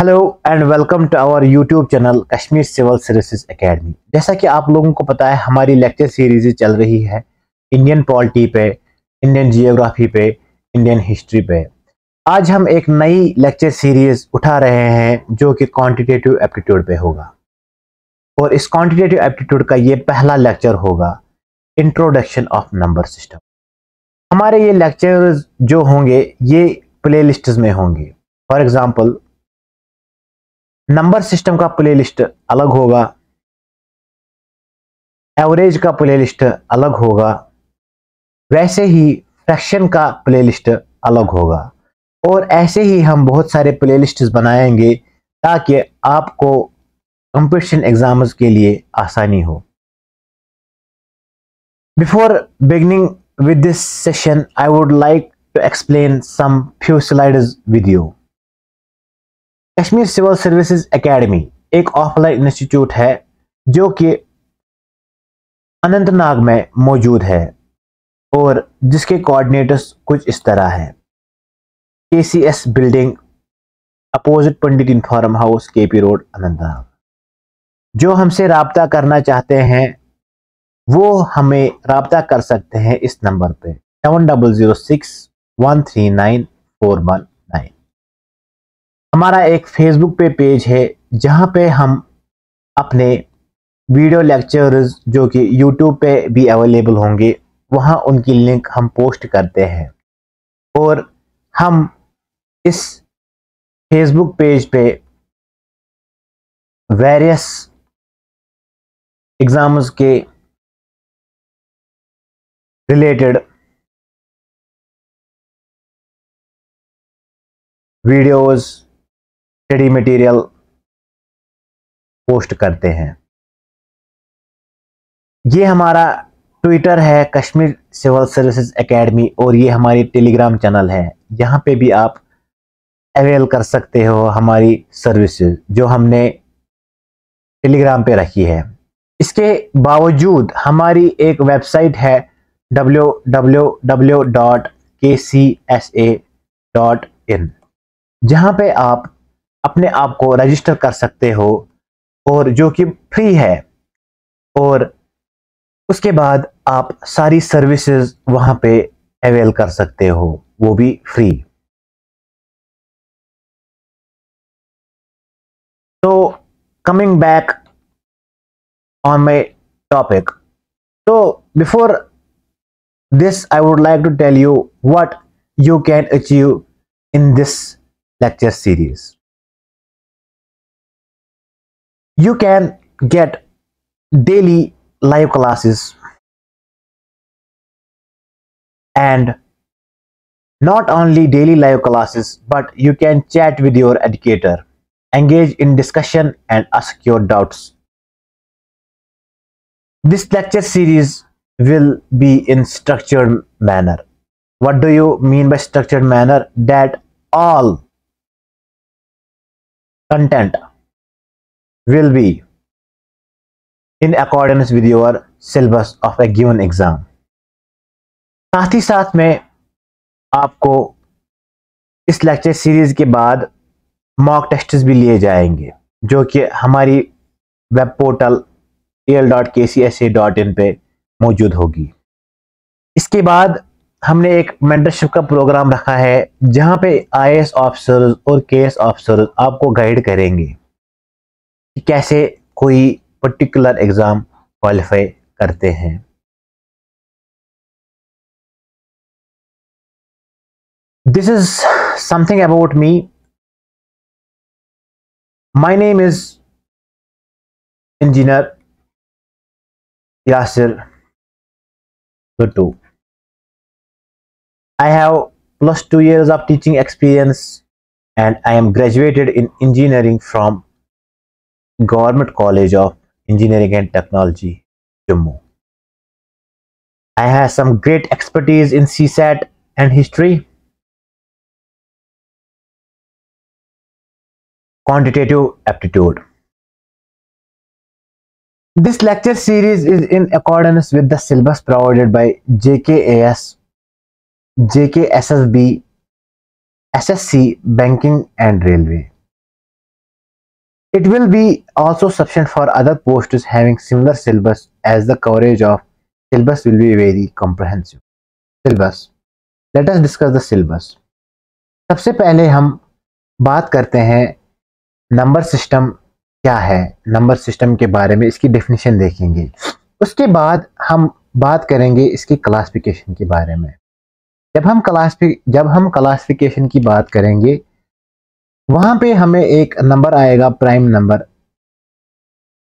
Hello and welcome to our YouTube channel Kashmir civil services academy. जैसा कि आप लोगों को पता है, हमारी लेक्चर सीरीज चल रही है इंडियन पॉलिटी पे, इंडियन जियोग्राफी पे, इंडियन हिस्ट्री पे। आज हम एक नई लेक्चर सीरीज उठा रहे हैं जो कि क्वांटिटेटिव एप्टीट्यूड पे होगा और इस क्वांटिटेटिव एप्टीट्यूड का ये पहला लेक्चर होगा, इंट्रोडक्शन ऑफ नंबर सिस्टम। हमारे ये लेक्चर्स जो होंगे ये प्लेलिस्ट्स में होंगे। फॉर एग्जांपल, नंबर सिस्टम का प्लेलिस्ट अलग होगा, एवरेज का प्लेलिस्ट अलग होगा, वैसे ही फ्रैक्शन का प्लेलिस्ट अलग होगा और ऐसे ही हम बहुत सारे प्लेलिस्ट्स बनाएंगे ताकि आपको कंपटीशन एग्जाम्स के लिए आसानी हो। Before beginning with this session, I would like to explain some few slides with you. Kashmir civil services academy एक ऑफलाइन इंस्टीट्यूट है जो कि अनंतनाग में मौजूद है और जिसके कोऑर्डिनेटर्स कुछ इस तरह है। KCS building, opposite Pandit inn farm house, KP road, Anantnag. जो हमसे राब्ता करना चाहते हैं वो हमें राब्ता कर सकते हैं इस नंबर पे 7006139419। हमारा एक फेसबुक पे पेज है जहां पे हम अपने वीडियो लेक्चर्स जो कि यूट्यूब पे भी अवेलेबल होंगे वहां उनकी लिंक हम पोस्ट करते हैं और हम इस फेसबुक पेज पे वेरियस एग्जाम्स के related videos, study material post करते हैं। ये हमारा ट्विटर है कश्मीर सिविल सर्विसेज एकेडमी और ये हमारी टेलीग्राम चैनल है। यहाँ पे भी आप अवेल कर सकते हो हमारी सर्विसेज जो हमने टेलीग्राम पे रखी है। इसके बावजूद हमारी एक वेबसाइट है www.kcsa.in, जहां पे आप अपने आप को रजिस्टर कर सकते हो और जो कि फ्री है और उसके बाद आप सारी सर्विसेज वहां पे अवेल कर सकते हो, वो भी फ्री। तो coming back on my topic, तो before this I would like to tell you what you can achieve in this lecture series. You can get daily live classes and not only daily live classes but you can chat with your educator, engage in discussion and ask your doubts. This lecture series will be in structured manner. What do you mean by structured manner? That all content will be in accordance with your syllabus of a given exam. साथ ही साथ में आपको इस lecture series के बाद mock tests भी लिए जाएंगे जो कि हमारी वेब पोर्टल al.kcsa.in पे मौजूद होगी। इसके बाद हमने एक मेंटरशिप का प्रोग्राम रखा है जहां पे IAS ऑफिसर्स और KS ऑफिसर्स आपको गाइड करेंगे कि कैसे कोई पर्टिकुलर एग्जाम क्वालिफाई करते हैं। This is something about me. My name is engineer Yasir Two. I have plus 2 years of teaching experience and I am graduated in engineering from Government College of Engineering and Technology, Jammu. I have some great expertise in CSAT and history, quantitative aptitude. This lecture series is in accordance with the syllabus provided by JKAS, JKSSB, SSC, Banking and Railway. It will be also sufficient for other posts having similar syllabus as the coverage of syllabus will be very comprehensive. Syllabus. Let us discuss the syllabus. सबसे पहले हम बात करते हैं number system क्या है, number system के बारे में इसकी डेफिनेशन देखेंगे। उसके बाद हम बात करेंगे इसकी क्लासिफिकेशन के बारे में। जब हम क्लासिफिकेशन की बात करेंगे वहां पे हमें एक नंबर आएगा प्राइम नंबर,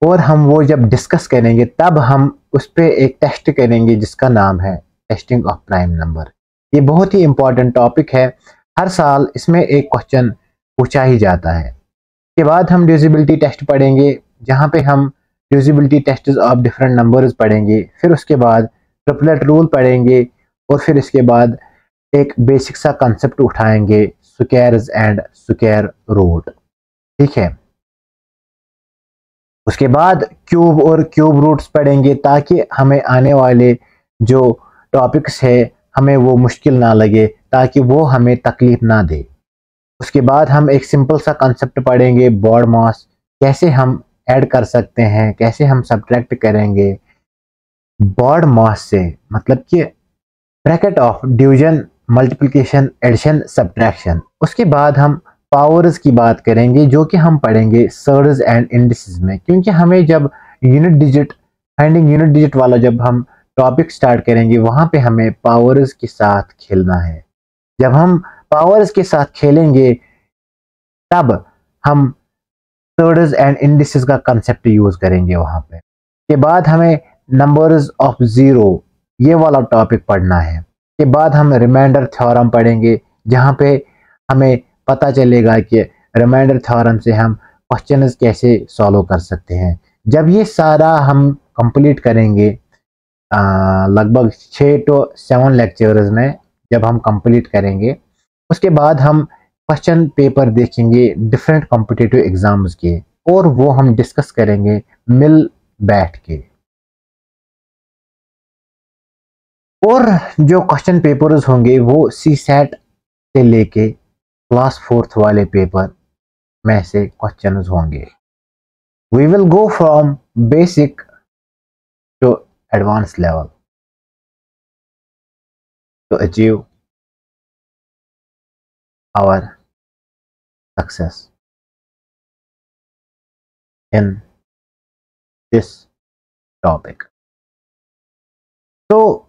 और हम वो जब डिस्कस करेंगे तब हम उस पर एक टेस्ट करेंगे जिसका नाम है टेस्टिंग ऑफ प्राइम नंबर। ये बहुत ही इंपॉर्टेंट टॉपिक है, हर साल इसमें एक क्वेश्चन पूछा ही जाता है। के बाद हम डिविजिबिलिटी टेस्ट पढ़ेंगे, जहाँ पे हम divisibility test of different numbers पढ़ेंगे। फिर उसके बाद ट्रिपलेट रूल पढ़ेंगे, और फिर इसके बाद एक बेसिक सा कंसेप्ट उठाएंगे, स्क्वायर्स एंड स्क्वायर रूट। ठीक है, उसके बाद क्यूब और क्यूब रूट्स पढ़ेंगे ताकि हमें आने वाले जो टॉपिक्स है हमें वो मुश्किल ना लगे, ताकि वो हमें तकलीफ ना दे। उसके बाद हम एक सिंपल सा कंसेप्ट पढ़ेंगे बॉड मास, कैसे हम ऐड कर सकते हैं, कैसे हम सब्ट्रैक्ट करेंगे बॉड मास से, मतलब कि bracket of division, multiplication, addition, subtraction. उसके बाद हम पावर्स की बात करेंगे जो कि हम पढ़ेंगे सर्ड्स एंड इंडिसेस में, क्योंकि हमें जब unit digit finding unit digit वाला जब हम टॉपिक स्टार्ट करेंगे वहां पे हमें पावर्स के साथ खेलना है। जब हम पावर्स के साथ खेलेंगे तब हम सर्ड्स एंड इंडिसेस का कंसेप्ट यूज करेंगे वहां पे। के बाद हमें नंबर्स ऑफ जीरो ये वाला टॉपिक पढ़ना है। के बाद हम रिमाइंडर थ्योरम पढ़ेंगे, जहाँ पे हमें पता चलेगा कि रिमाइंडर थ्योरम से हम क्वेश्चंस कैसे सॉल्व कर सकते हैं। जब ये सारा हम कंप्लीट करेंगे लगभग 6 to 7 लेक्चर्स में जब हम कंप्लीट करेंगे, उसके बाद हम क्वेश्चन पेपर देखेंगे डिफरेंट कॉम्पिटिटिव एग्जाम्स के, और वो हम डिस्कस करेंगे मिल बैठ के। और जो क्वेश्चन पेपर्स होंगे वो CSAT से लेके क्लास 4th वाले पेपर में से क्वेश्चंस होंगे। We will go from basic to advance level to achieve our success in this topic. तो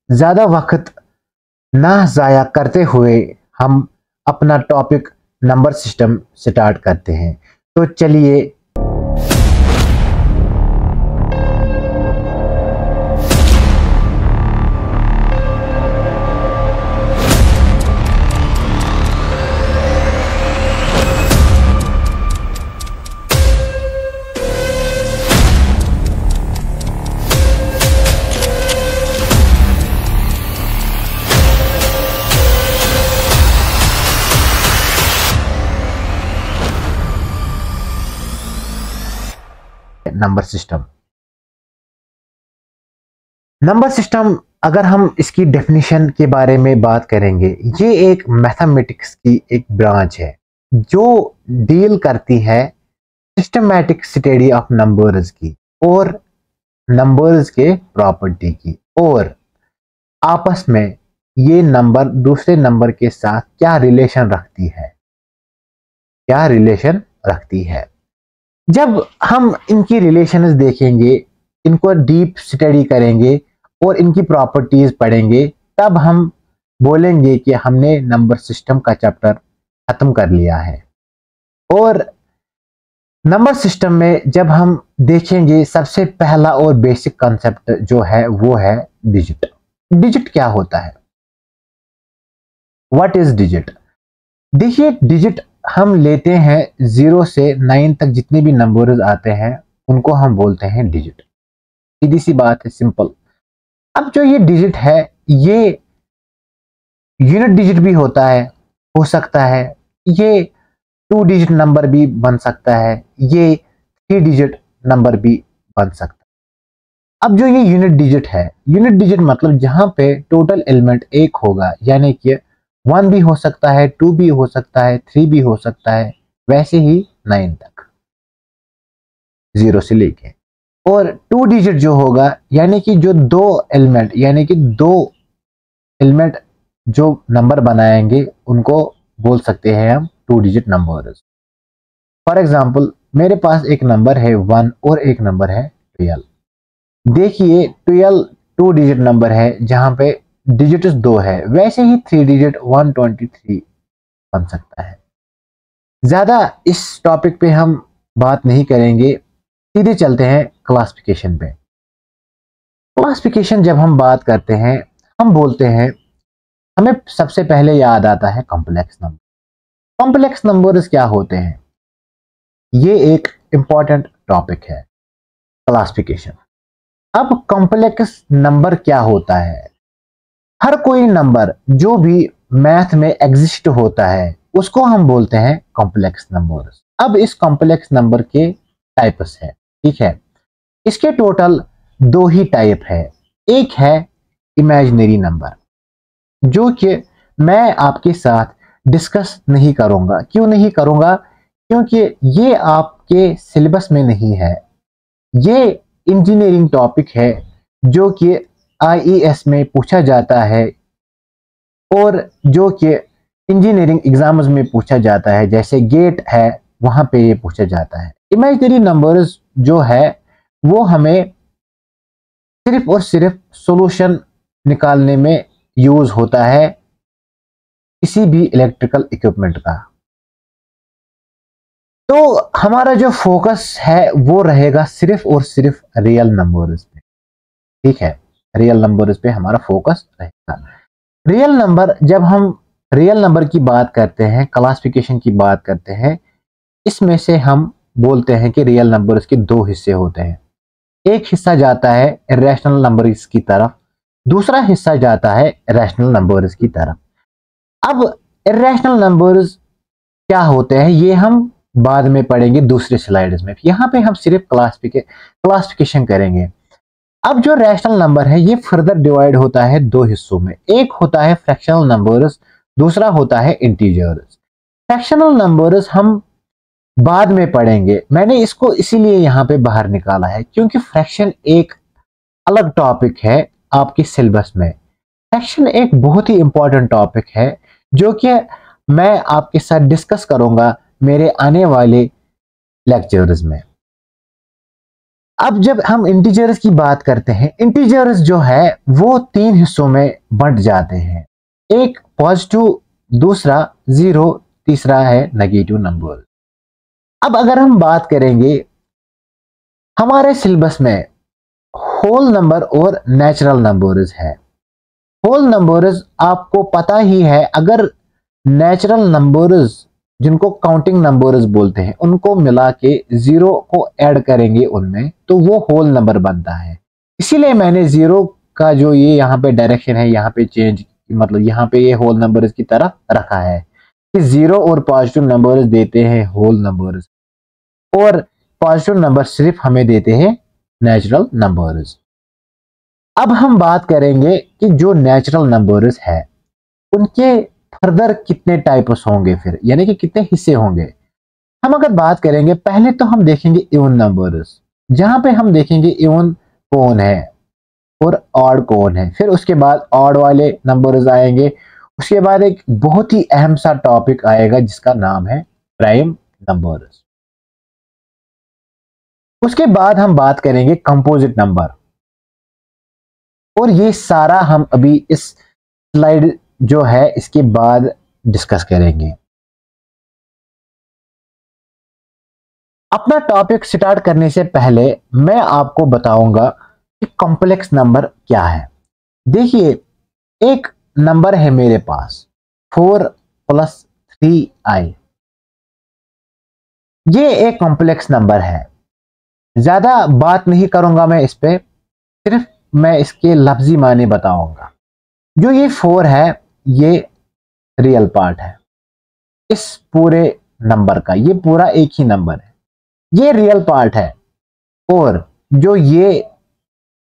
ज़्यादा वक्त ना ज़ाया करते हुए हम अपना टॉपिक नंबर सिस्टम स्टार्ट करते हैं। तो चलिए नंबर सिस्टम। नंबर सिस्टम अगर हम इसकी डेफिनेशन के बारे में बात करेंगे, ये एक मैथमेटिक्स की एक ब्रांच है जो डील करती है सिस्टमैटिक स्टडी ऑफ नंबर्स की और नंबर्स के प्रॉपर्टी की, और आपस में ये नंबर दूसरे नंबर के साथ क्या रिलेशन रखती है। जब हम इनकी रिलेशंस देखेंगे, इनको डीप स्टडी करेंगे और इनकी प्रॉपर्टीज पढ़ेंगे, तब हम बोलेंगे कि हमने नंबर सिस्टम का चैप्टर खत्म कर लिया है। और नंबर सिस्टम में जब हम देखेंगे सबसे पहला और बेसिक कॉन्सेप्ट जो है वो है डिजिट। डिजिट क्या होता है, व्हाट इज डिजिट? देखिए, डिजिट हम लेते हैं 0 से 9 तक जितने भी नंबर्स आते हैं उनको हम बोलते हैं डिजिट। सीधी सी बात है, सिंपल। अब जो ये डिजिट है ये यूनिट डिजिट भी होता है, हो सकता है ये 2 डिजिट नंबर भी बन सकता है, ये 3 डिजिट नंबर भी बन सकता है। अब जो ये यूनिट डिजिट है, यूनिट डिजिट मतलब जहां पे टोटल एलिमेंट 1 होगा, यानी कि 1 भी हो सकता है, 2 भी हो सकता है, 3 भी हो सकता है, वैसे ही 9 तक। जीरो से लेके। और 2 डिजिट जो होगा यानी कि जो दो एलिमेंट यानी कि दो एलिमेंट जो नंबर बनाएंगे उनको बोल सकते हैं हम 2 डिजिट नंबर्स। फॉर एग्जांपल मेरे पास एक नंबर है 1 और एक नंबर है 12। देखिए 12 2 डिजिट नंबर है जहां पे डिजिट्स 2 है, वैसे ही 3 डिजिट 123 बन सकता है। ज्यादा इस टॉपिक पे हम बात नहीं करेंगे, सीधे चलते हैं क्लासिफिकेशन पे। क्लासिफिकेशन जब हम बात करते हैं, हम बोलते हैं, हमें सबसे पहले याद आता है कॉम्प्लेक्स नंबर। कॉम्प्लेक्स नंबर्स क्या होते हैं, ये एक इंपॉर्टेंट टॉपिक है क्लासिफिकेशन। अब कॉम्प्लेक्स नंबर क्या होता है, हर कोई नंबर जो भी मैथ में एग्जिस्ट होता है उसको हम बोलते हैं कॉम्प्लेक्स नंबर्स। अब इस कॉम्प्लेक्स नंबर के टाइप्स है, ठीक है। इसके टोटल 2 ही टाइप है। एक है इमेजिनरी नंबर, जो कि मैं आपके साथ डिस्कस नहीं करूंगा। क्यों नहीं करूंगा, क्योंकि ये आपके सिलेबस में नहीं है। ये इंजीनियरिंग टॉपिक है जो कि आईईएस में पूछा जाता है और जो कि इंजीनियरिंग एग्जाम्स में पूछा जाता है, जैसे गेट है वहां पे ये पूछा जाता है। इमेजिनरी नंबर्स जो है वो हमें सिर्फ और सिर्फ सॉल्यूशन निकालने में यूज होता है किसी भी इलेक्ट्रिकल इक्विपमेंट का। तो हमारा जो फोकस है वो रहेगा सिर्फ और सिर्फ रियल नंबर्स पे, ठीक है। रियल नंबर्स पे हमारा फोकस रहेगा। रियल नंबर, जब हम रियल नंबर की बात करते हैं, क्लासिफिकेशन की बात करते हैं, इसमें से हम बोलते हैं कि रियल नंबर्स के 2 हिस्से होते हैं। एक हिस्सा जाता है इरेशनल नंबर्स की तरफ, दूसरा हिस्सा जाता है रैशनल नंबर्स की तरफ। अब इरेशनल नंबर्स क्या होते हैं ये हम बाद में पढ़ेंगे दूसरे स्लाइड्स में। यहाँ पे हम सिर्फ क्लासिफिकेशन करेंगे। अब जो रैशनल नंबर है ये फर्दर डिवाइड होता है 2 हिस्सों में। एक होता है फ्रैक्शनल नंबर्स, दूसरा होता है इंटीजर्स। फ्रैक्शनल नंबर्स हम बाद में पढ़ेंगे, मैंने इसको इसीलिए यहाँ पे बाहर निकाला है क्योंकि फ्रैक्शन एक अलग टॉपिक है आपके सिलेबस में। फ्रैक्शन एक बहुत ही इंपॉर्टेंट टॉपिक है जो कि मैं आपके साथ डिस्कस करूंगा मेरे आने वाले लेक्चर्स में। अब जब हम इंटीजर्स की बात करते हैं, इंटीजर्स जो है वो 3 हिस्सों में बंट जाते हैं। एक पॉजिटिव, दूसरा जीरो, तीसरा है नेगेटिव नंबर। अब अगर हम बात करेंगे हमारे सिलेबस में होल नंबर और नेचुरल नंबर्स है। होल नंबर्स आपको पता ही है, अगर नेचुरल नंबर्स जिनको काउंटिंग नंबर्स बोलते हैं उनको मिला के जीरो को ऐड करेंगे उनमें तो वो होल नंबर बनता है। इसीलिए मैंने जीरो का जो ये यहाँ पे डायरेक्शन है यहाँ पे चेंज, मतलब यहाँ पे ये होल नंबर्स की तरफ रखा है कि जीरो और पॉजिटिव नंबर्स देते हैं होल नंबर्स और पॉजिटिव नंबर सिर्फ हमें देते हैं नेचुरल नंबर्स। अब हम बात करेंगे कि जो नेचुरल नंबर्स है उनके फर्दर कितने टाइप्स होंगे, फिर यानी कि कितने हिस्से होंगे। हम अगर बात करेंगे, पहले तो हम देखेंगे इवन नंबर्स, जहां पे हम देखेंगे इवन कौन है और ऑड कौन है। फिर उसके बाद ऑड वाले नंबर्स आएंगे। उसके बाद एक बहुत ही अहम सा टॉपिक आएगा जिसका नाम है प्राइम नंबर्स। उसके बाद हम बात करेंगे कंपोजिट नंबर, और ये सारा हम अभी इस स्लाइड जो है इसके बाद डिस्कस करेंगे। अपना टॉपिक स्टार्ट करने से पहले मैं आपको बताऊंगा कि कॉम्प्लेक्स नंबर क्या है। देखिए एक नंबर है मेरे पास 4 + 3i, ये एक कॉम्प्लेक्स नंबर है। ज्यादा बात नहीं करूंगा मैं इस पे, सिर्फ मैं इसके लफ्जी माने बताऊंगा। जो ये 4 है ये रियल पार्ट है इस पूरे नंबर का, ये पूरा एक ही नंबर है, ये रियल पार्ट है। और जो ये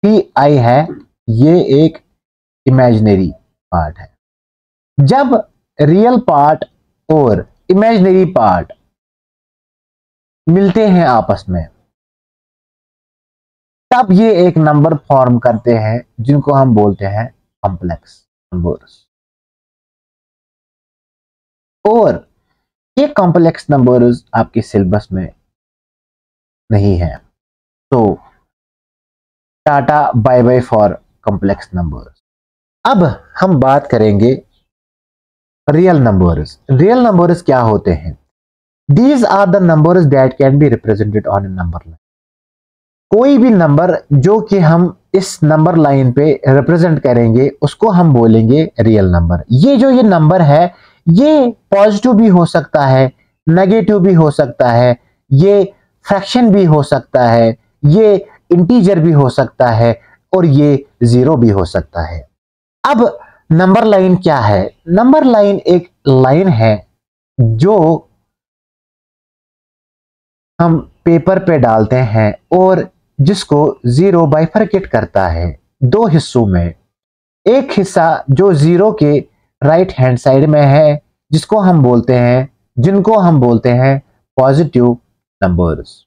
3i है ये एक इमेजिनरी पार्ट है। जब रियल पार्ट और इमेजिनरी पार्ट मिलते हैं आपस में तब ये एक नंबर फॉर्म करते हैं जिनको हम बोलते हैं कॉम्प्लेक्स नंबर्स। और ये कॉम्प्लेक्स नंबर्स आपके सिलेबस में नहीं है, तो tata bye bye for complex numbers. अब हम बात करेंगे रियल नंबर्स। रियल नंबर्स क्या होते हैं? These are the numbers that can be represented on a number line. कोई भी नंबर जो कि हम इस नंबर लाइन पे रिप्रेजेंट करेंगे उसको हम बोलेंगे रियल नंबर। ये नंबर है ये पॉजिटिव भी हो सकता है, नेगेटिव भी हो सकता है, ये फ्रैक्शन भी हो सकता है, ये इंटीजर भी हो सकता है और ये जीरो भी हो सकता है। अब नंबर लाइन क्या है? नंबर लाइन एक लाइन है जो हम पेपर पे डालते हैं और जिसको जीरो बाइफरकेट करता है दो हिस्सों में। एक हिस्सा जो जीरो के राइट हैंड साइड में है जिनको हम बोलते हैं पॉजिटिव नंबर्स।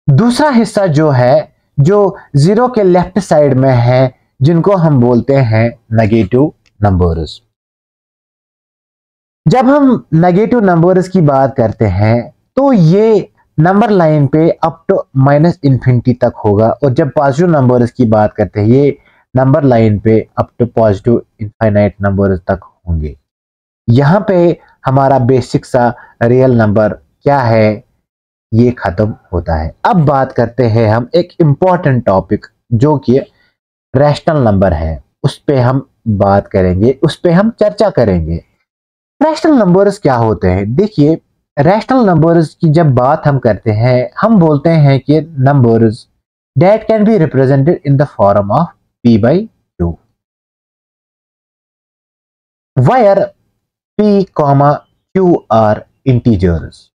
दूसरा हिस्सा जो जीरो के लेफ्ट साइड में है जिनको हम बोलते हैं नेगेटिव नंबर्स। जब हम नेगेटिव नंबर्स की बात करते हैं तो ये नंबर लाइन पे अप टू माइनस इन्फिनिटी तक होगा, और जब पॉजिटिव नंबर्स की बात करते हैं ये नंबर लाइन पे up to positive infinite numbers तक होंगे। यहाँ पे हमारा बेसिक सा रियल नंबर क्या है ये खत्म होता है। अब बात करते हैं हम एक इंपॉर्टेंट टॉपिक जो कि रैशनल नंबर है, उस पे हम बात करेंगे, उस पे हम चर्चा करेंगे। रैशनल नंबर्स क्या होते हैं? देखिए, रैशनल नंबर्स की जब बात हम करते हैं हम बोलते हैं कि numbers that can be represented in the form of p by q, where p, q are integers.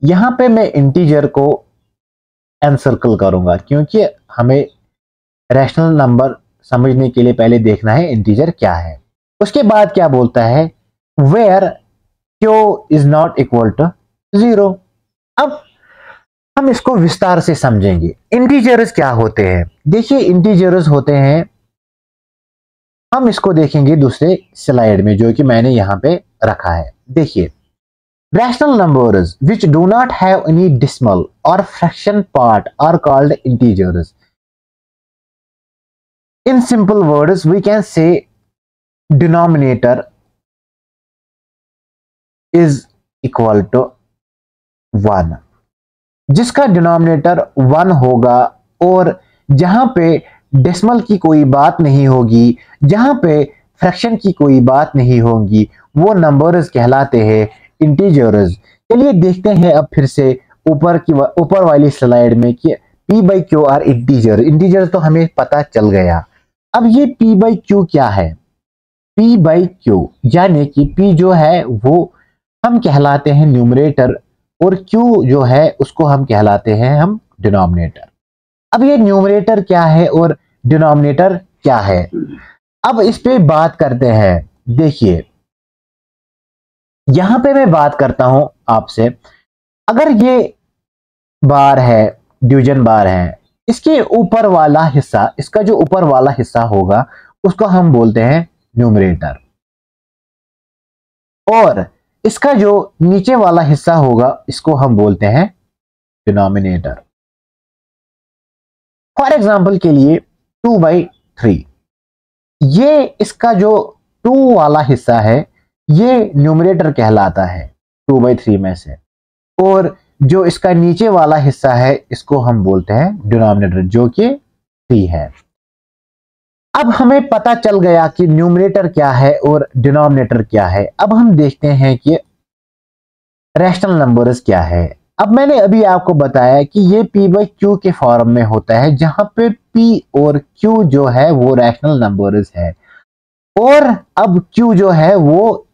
यहां पे मैं इंटीजर को एनसर्कल करूंगा क्योंकि हमें रैशनल नंबर समझने के लिए पहले देखना है इंटीजर क्या है। उसके बाद क्या बोलता है? Where q is not equal to zero. अब हम इसको विस्तार से समझेंगे। इंटीजर्स क्या होते हैं? देखिए, इंटीजर्स होते हैं, हम इसको देखेंगे दूसरे स्लाइड में जो कि मैंने यहां पे रखा है। देखिए, rational numbers which do not have any decimal और fraction part are called integers. In simple words, we can say denominator is equal to 1, जिसका डिनोमिनेटर 1 होगा और जहां पे डेसिमल की कोई बात नहीं होगी, जहां पे फ्रैक्शन की कोई बात नहीं होगी, वो नंबर्स कहलाते हैं इंटीजर्स। चलिए देखते हैं अब फिर से ऊपर वाली स्लाइड में कि p by q are integer तो हमें पता चल गया। अब ये p by q क्या है? p by q यानी कि p जो है वो हम कहलाते हैं न्यूमरेटर और q जो है उसको हम कहलाते हैं हम डिनोमिनेटर। अब ये न्यूमरेटर क्या है और डिनोमिनेटर क्या है, अब इस पे बात करते हैं। देखिए, यहां पे मैं बात करता हूं आपसे, अगर ये बार है, डिवीजन बार है, इसके ऊपर वाला हिस्सा, इसका जो ऊपर वाला हिस्सा होगा उसको हम बोलते हैं न्यूमरेटर, और इसका जो नीचे वाला हिस्सा होगा इसको हम बोलते हैं डिनोमिनेटर। फॉर एग्जांपल के लिए 2/3, ये इसका जो 2 वाला हिस्सा है ये न्यूमरेटर कहलाता है 2/3 में से, और जो इसका नीचे वाला हिस्सा है इसको हम बोलते हैं डिनोमिनेटर जो कि 3 है। अब हमें पता चल गया कि न्यूमरेटर क्या है और डिनोमिनेटर क्या है। अब हम देखते हैं कि रैशनल नंबर्स क्या है। अब मैंने अभी आपको बताया कि ये p by q के फॉर्म में होता है जहां पे p और q जो है वो रैशनल नंबर्स है, और अब q जो है वो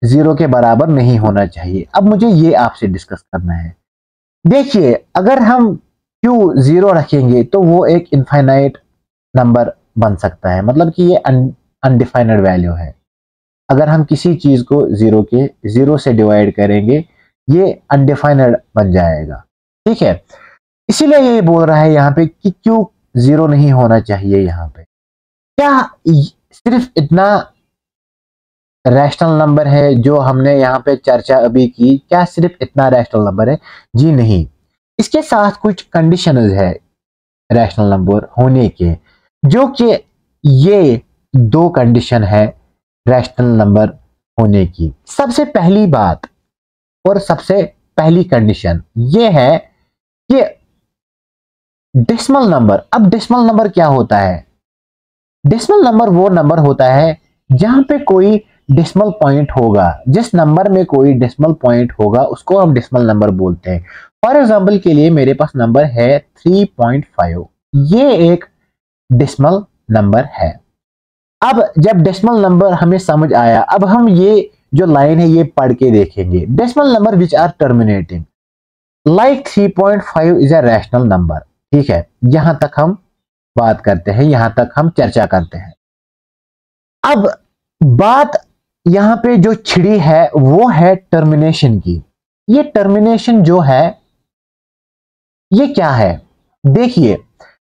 0 के बराबर नहीं होना चाहिए। अब मुझे ये आपसे डिस्कस करना है। देखिए, अगर हम q 0 रखेंगे तो वो एक इनफाइनाइट नंबर बन सकता है, मतलब कि ये अनडिफाइंड वैल्यू है। अगर हम किसी चीज को 0 से डिवाइड करेंगे ये अनडिफाइंड बन जाएगा। ठीक है, इसीलिए ये बोल रहा है यहाँ पे कि क्यों 0 नहीं होना चाहिए। यहाँ पे क्या सिर्फ इतना रैशनल नंबर है जो हमने यहाँ पे चर्चा अभी की? क्या सिर्फ इतना रैशनल नंबर है? जी नहीं, इसके साथ कुछ कंडीशंस है रैशनल नंबर होने के, जो कि ये 2 कंडीशन है रैशनल नंबर होने की। सबसे पहली बात और सबसे पहली कंडीशन ये है कि डेसिमल नंबर। अब डेसिमल नंबर क्या होता है? डेसिमल नंबर वो नंबर होता है जहां पे कोई डेसिमल पॉइंट होगा। जिस नंबर में कोई डेसिमल पॉइंट होगा उसको हम डेसिमल नंबर बोलते हैं। फॉर एग्जांपल के लिए मेरे पास नंबर है 3.5, ये एक डेसिमल नंबर है। अब जब डेसिमल नंबर हमें समझ आया, अब हम ये जो लाइन है ये पढ़ के देखेंगे। Decimal number which are terminating like 3.5 is a rational number. ठीक है, यहां तक हम बात करते हैं, यहां तक हम चर्चा करते हैं। अब बात यहां पे जो छिड़ी है वो है टर्मिनेशन की। ये टर्मिनेशन जो है ये क्या है? देखिए,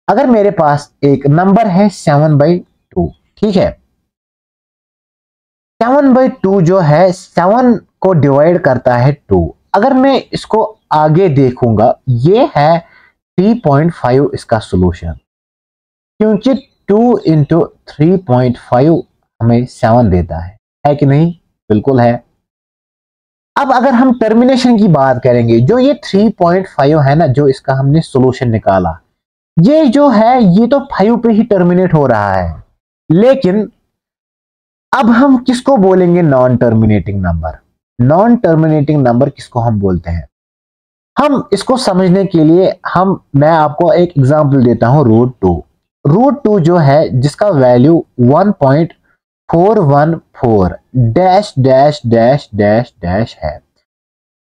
अगर मेरे पास एक नंबर है 7/2, ठीक है, 7/2 जो है 7 को डिवाइड करता है 2। अगर मैं इसको आगे देखूंगा, ये है 3.5 इसका सॉल्यूशन, क्योंकि 2 इंटू 3.5 हमें 7 देता है कि नहीं? बिल्कुल है। अब अगर हम टर्मिनेशन की बात करेंगे, जो ये 3.5 है ना, जो इसका हमने सॉल्यूशन निकाला, ये जो है ये तो 5 पे ही टर्मिनेट हो रहा है। लेकिन अब हम किसको बोलेंगे non terminating number? Non terminating number किसको हम बोलते हैं? हम इसको समझने के लिए मैं आपको एक एग्जांपल देता हूं। रूट 2 जो है जिसका value 1.414 dash dash dash dash dash है।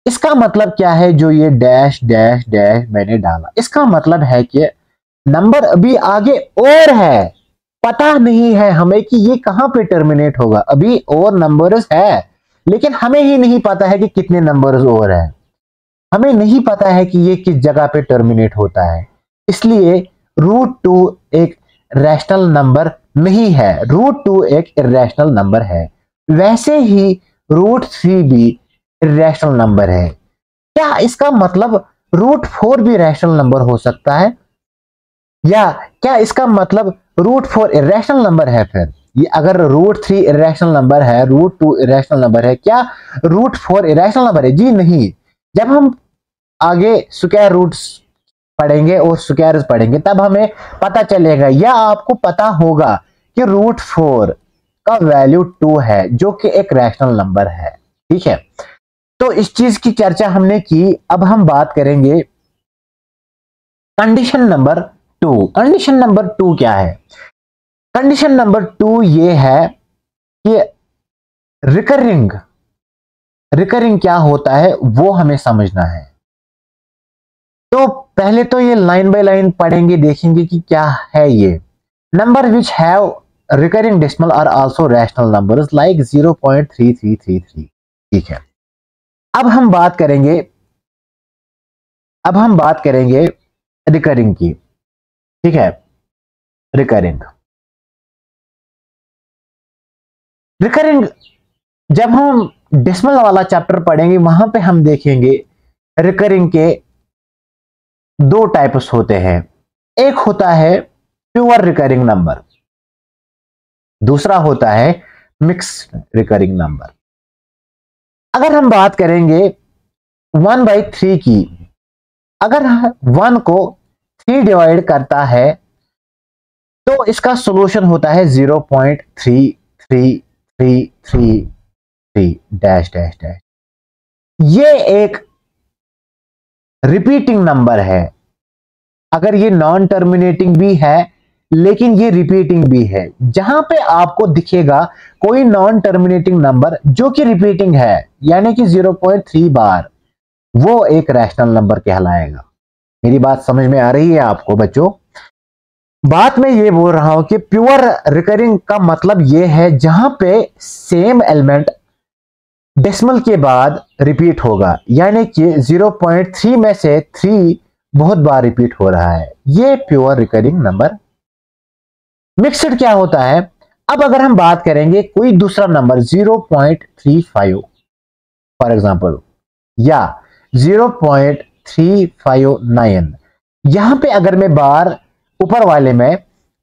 इसका मतलब क्या है? जो ये डैश डैश डैश मैंने डाला, इसका मतलब है कि नंबर अभी आगे और है, पता नहीं है हमें कि ये कहां पे टर्मिनेट होगा। अभी और नंबर्स है, लेकिन हमें ही नहीं पता है कि कितने नंबर्स और है। हमें नहीं पता है कि ये किस जगह पे टर्मिनेट होता है। इसलिए रूट 2 एक रैशनल नंबर नहीं है, रूट 2 एक इर्रेशनल नंबर है। वैसे ही रूट 3 भी इर्रेशनल नंबर है। क्या इसका मतलब रूट 4 भी रैशनल नंबर हो सकता है? या क्या इसका मतलब रूट 4 इर्रेशनल नंबर है? फिर ये अगर रूट 3 इर्रेशनल नंबर है, रूट 2 इर्रेशनल नंबर है, क्या रूट 4 इर्रेशनल नंबर है? जी नहीं। जब हम आगे स्क्वायर रूट्स पढ़ेंगे और स्क्वायर्स पढ़ेंगे तब हमें पता चलेगा, या आपको पता होगा कि रूट 4 का वैल्यू 2 है, जो कि एक रैशनल नंबर है। ठीक है, तो इस चीज की चर्चा हमने की। अब हम बात करेंगे कंडीशन नंबर 2। कंडीशन नंबर 2 क्या है? कंडीशन नंबर 2 ये है कि रिकरिंग क्या होता है वो हमें समझना है। तो पहले तो ये लाइन बाय लाइन पढ़ेंगे, देखेंगे कि क्या है ये। Number which have recurring decimal are also rational numbers like 0.3333। ठीक है, अब हम बात करेंगे रिकरिंग की। ठीक है, रिकरिंग जब हम डेसिमल वाला चैप्टर पढ़ेंगे वहां पे हम देखेंगे रिकरिंग के 2 टाइप्स होते हैं। एक होता है प्योर रिकरिंग नंबर, दूसरा होता है मिक्स्ड रिकरिंग नंबर। अगर हम बात करेंगे 1/3 की, अगर 1 को 3 डिवाइड करता है तो इसका सॉल्यूशन होता है 0.3333 डैश डैश डैश। ये एक रिपीटिंग नंबर है। अगर ये नॉन टर्मिनेटिंग भी है लेकिन ये रिपीटिंग भी है। जहां पे आपको दिखेगा कोई नॉन टर्मिनेटिंग नंबर जो कि रिपीटिंग है, यानी कि 0.3 बार, वो एक रैशनल नंबर कहलाएगा। मेरी बात समझ में आ रही है आपको बच्चों? बात मैं ये बोल रहा हूं कि प्योर रिकरिंग का मतलब ये है जहां पे सेम एलिमेंट डेसिमल के बाद रिपीट होगा, यानी कि 0.3 में से 3 बहुत बार रिपीट हो रहा है, ये प्योर रिकरिंग नंबर। मिक्सड क्या होता है? अब अगर हम बात करेंगे कोई दूसरा नंबर 0.35 फॉर एग्जांपल या 0.359, यहां पे अगर मैं बार ऊपर वाले में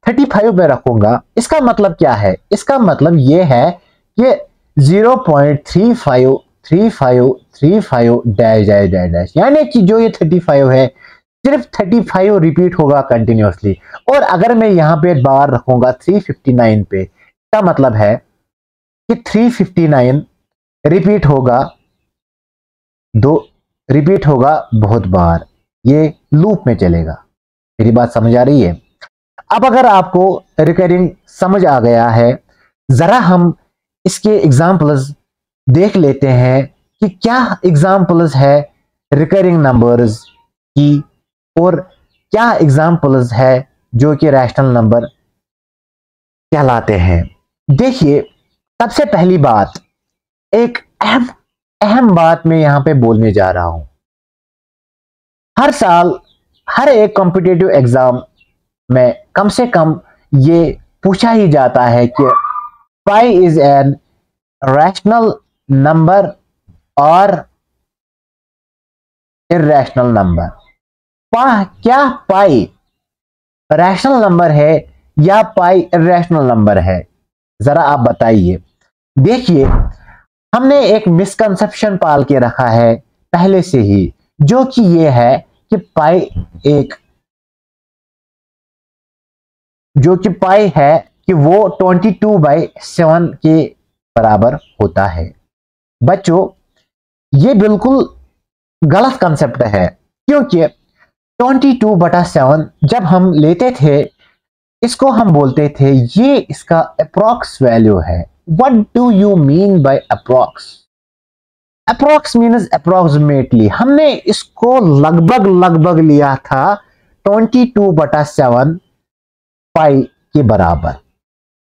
35 पे रखूंगा, इसका मतलब क्या है? इसका मतलब ये है कि 0.353535 डैश डैश डैश डैश, यानी कि जो ये 35 है सिर्फ 35 रिपीट होगा कंटिन्यूअसली। और अगर मैं यहां पे बार रखूंगा 359 पे, इसका मतलब है कि 359 रिपीट होगा, रिपीट होगा बहुत बार, ये लूप में चलेगा। मेरी बात समझ आ रही है? अब अगर आपको रिकरिंग समझ आ गया है, जरा हम इसके एग्जाम्पल्स देख लेते हैं कि क्या एग्जाम्पल्स है रिकरिंग नंबर्स की और क्या एग्जाम्पल्स है जो कि रैशनल नंबर कहलाते हैं। देखिए, सबसे पहली बात, एक अहम बात मैं यहां पे बोलने जा रहा हूं। हर साल हर एक कॉम्पिटिटिव एग्जाम में कम से कम ये पूछा ही जाता है कि pi is an rational number और इररेशनल नंबर। क्या पाई रैशनल नंबर है या पाई इररेशनल नंबर है? जरा आप बताइए। देखिए, हमने एक मिसकंसेप्शन पाल के रखा है पहले से ही, जो कि ये है कि पाई है कि वो 22/7 के बराबर होता है। बच्चों, ये बिल्कुल गलत कंसेप्ट है, क्योंकि 22/7 जब हम लेते थे, इसको हम बोलते थे ये इसका अप्रॉक्स वैल्यू है। What do you mean by approx? Approx means approximately. हमने इसको लगभग लिया था 22/7 पाई के बराबर।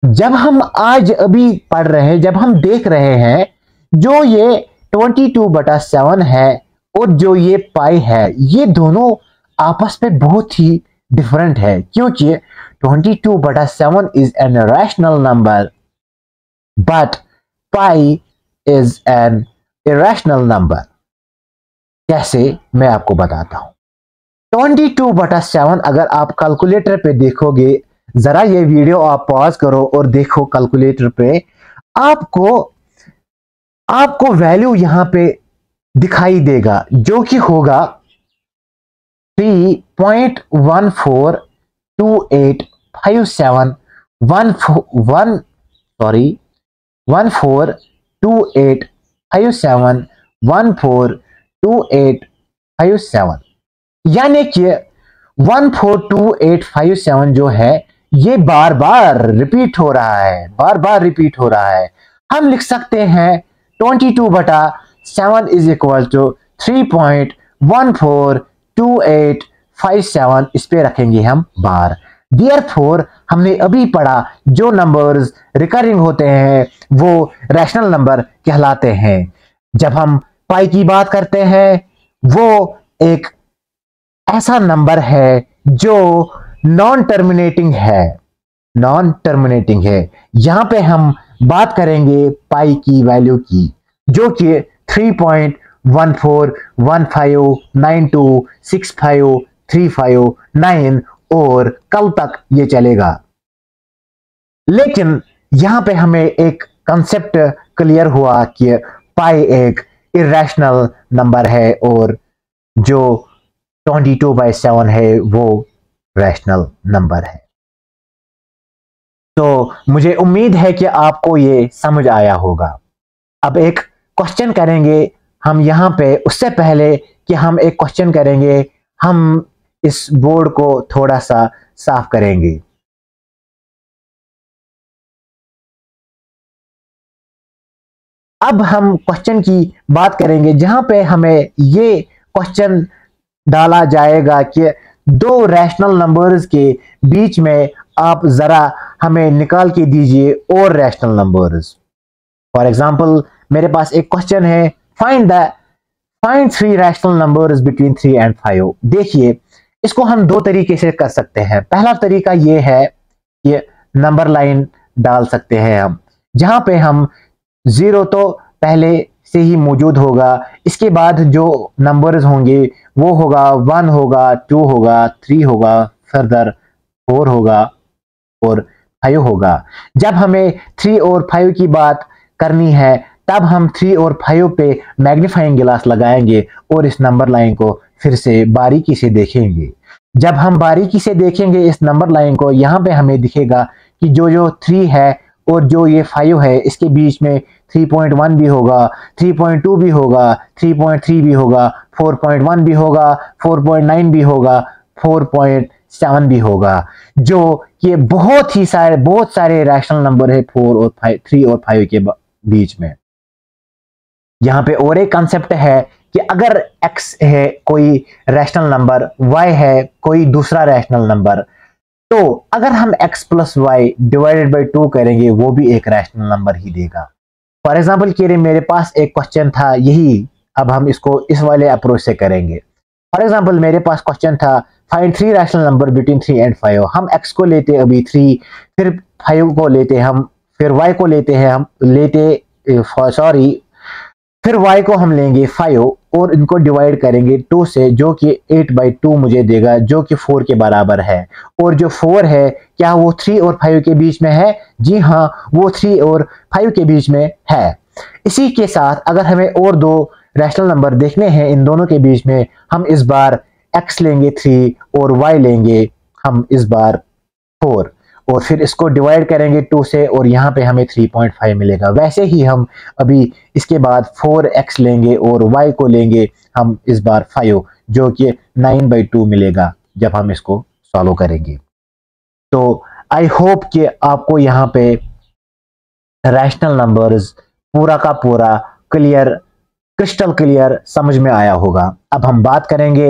जब हम आज अभी पढ़ रहे हैं, जब हम देख रहे हैं, जो ये 22/7 है और जो ये पाई है, ये दोनों आपस में बहुत ही डिफरेंट है, क्योंकि 22/7 is an rational number but pi is an irrational number. कैसे? मैं आपको बताता हूं। 22/7 अगर आप कैलकुलेटर पे देखोगे, जरा ये वीडियो आप पॉज करो और देखो कैलकुलेटर पे, आपको वैल्यू यहां पे दिखाई देगा, जो कि होगा 3.142857 142857 यानी कि 142857 जो है, ये बार बार रिपीट हो रहा है। हम लिख सकते हैं 22/7 इज इक्वल टू 3.142857, इस पे रखेंगे हम बार। Therefore, हमने अभी पढ़ा जो नंबर्स रिकरिंग होते हैं वो रैशनल नंबर कहलाते हैं। जब हम पाई की बात करते हैं, वो एक ऐसा नंबर है जो नॉन टर्मिनेटिंग है। यहां पे हम बात करेंगे पाई की वैल्यू की, जो कि 3.141592653539 और कल तक ये चलेगा। लेकिन यहां पे हमें एक कंसेप्ट क्लियर हुआ कि पाई एक इरेशनल नंबर है और जो 22/7 है वो रैशनल नंबर है। तो मुझे उम्मीद है कि आपको ये समझ आया होगा। अब एक क्वेश्चन करेंगे हम यहां पे। उससे पहले कि हम एक क्वेश्चन करेंगे, हम इस बोर्ड को थोड़ा सा साफ करेंगे। अब हम क्वेश्चन की बात करेंगे, जहां पे हमें ये क्वेश्चन डाला जाएगा कि दो रैशनल नंबर्स के बीच में आप जरा हमें निकाल के दीजिए और रैशनल नंबर्स। फॉर एग्जांपल, मेरे पास एक क्वेश्चन है, find 3 rational numbers between 3 and 5। देखिए, इसको हम दो तरीके से कर सकते हैं। पहला तरीका ये है कि नंबर लाइन डाल सकते हैं हम, जहां पे हम 0 तो पहले से ही मौजूद होगा, इसके बाद जो नंबर्स होंगे वो होगा 1 होगा, 2 होगा, 3 होगा, फर्दर 4 होगा और 5 होगा। जब हमें 3 और 5 की बात करनी है तब हम 3 और 5 पे मैग्नीफाइंग ग्लास लगाएंगे और इस नंबर लाइन को फिर से बारीकी से देखेंगे। जब हम बारीकी से देखेंगे इस नंबर लाइन को, यहाँ पे हमें दिखेगा कि जो 3 है और जो ये 5 है, इसके बीच में 3.1 भी होगा, 3.2 भी होगा, 3.3 भी होगा, 4.1 भी होगा, 4.9 भी होगा, 4.7 भी होगा, जो कि बहुत सारे रैशनल नंबर है 3 और 5 के बीच में। यहाँ पे और एक कंसेप्ट है कि अगर x है कोई रैशनल नंबर, y है कोई दूसरा रैशनल नंबर, तो अगर हम x plus y divided by 2 करेंगे वो भी एक रैशनल नंबर ही देगा। फॉर एग्जाम्पल के लिए मेरे पास एक क्वेश्चन था यही, अब हम इसको इस वाले अप्रोच से करेंगे। फॉर एग्जाम्पल मेरे पास क्वेश्चन था, find 3 rational number between 3 and 5। हम x को लेते अभी 3, फिर 5 को लेते हम, फिर y को लेते हैं हम, फिर y को हम लेंगे 5 और इनको डिवाइड करेंगे 2 से, जो कि 8/2 मुझे देगा, जो कि 4 के बराबर है। और जो 4 है क्या वो 3 और 5 के बीच में है? जी हाँ, वो 3 और 5 के बीच में है। इसी के साथ अगर हमें और दो रैशनल नंबर देखने हैं इन दोनों के बीच में, हम इस बार x लेंगे 3 और y लेंगे हम इस बार 4 और फिर इसको डिवाइड करेंगे 2 से और यहाँ पे हमें 3.5 मिलेगा। वैसे ही हम अभी इसके बाद 4x लेंगे और y को लेंगे हम इस बार 5, जो कि 9/2 मिलेगा जब हम इसको सॉल्व करेंगे। तो आई होप कि आपको यहाँ पे रैशनल नंबर्स पूरा का पूरा क्रिस्टल क्लियर समझ में आया होगा। अब हम बात करेंगे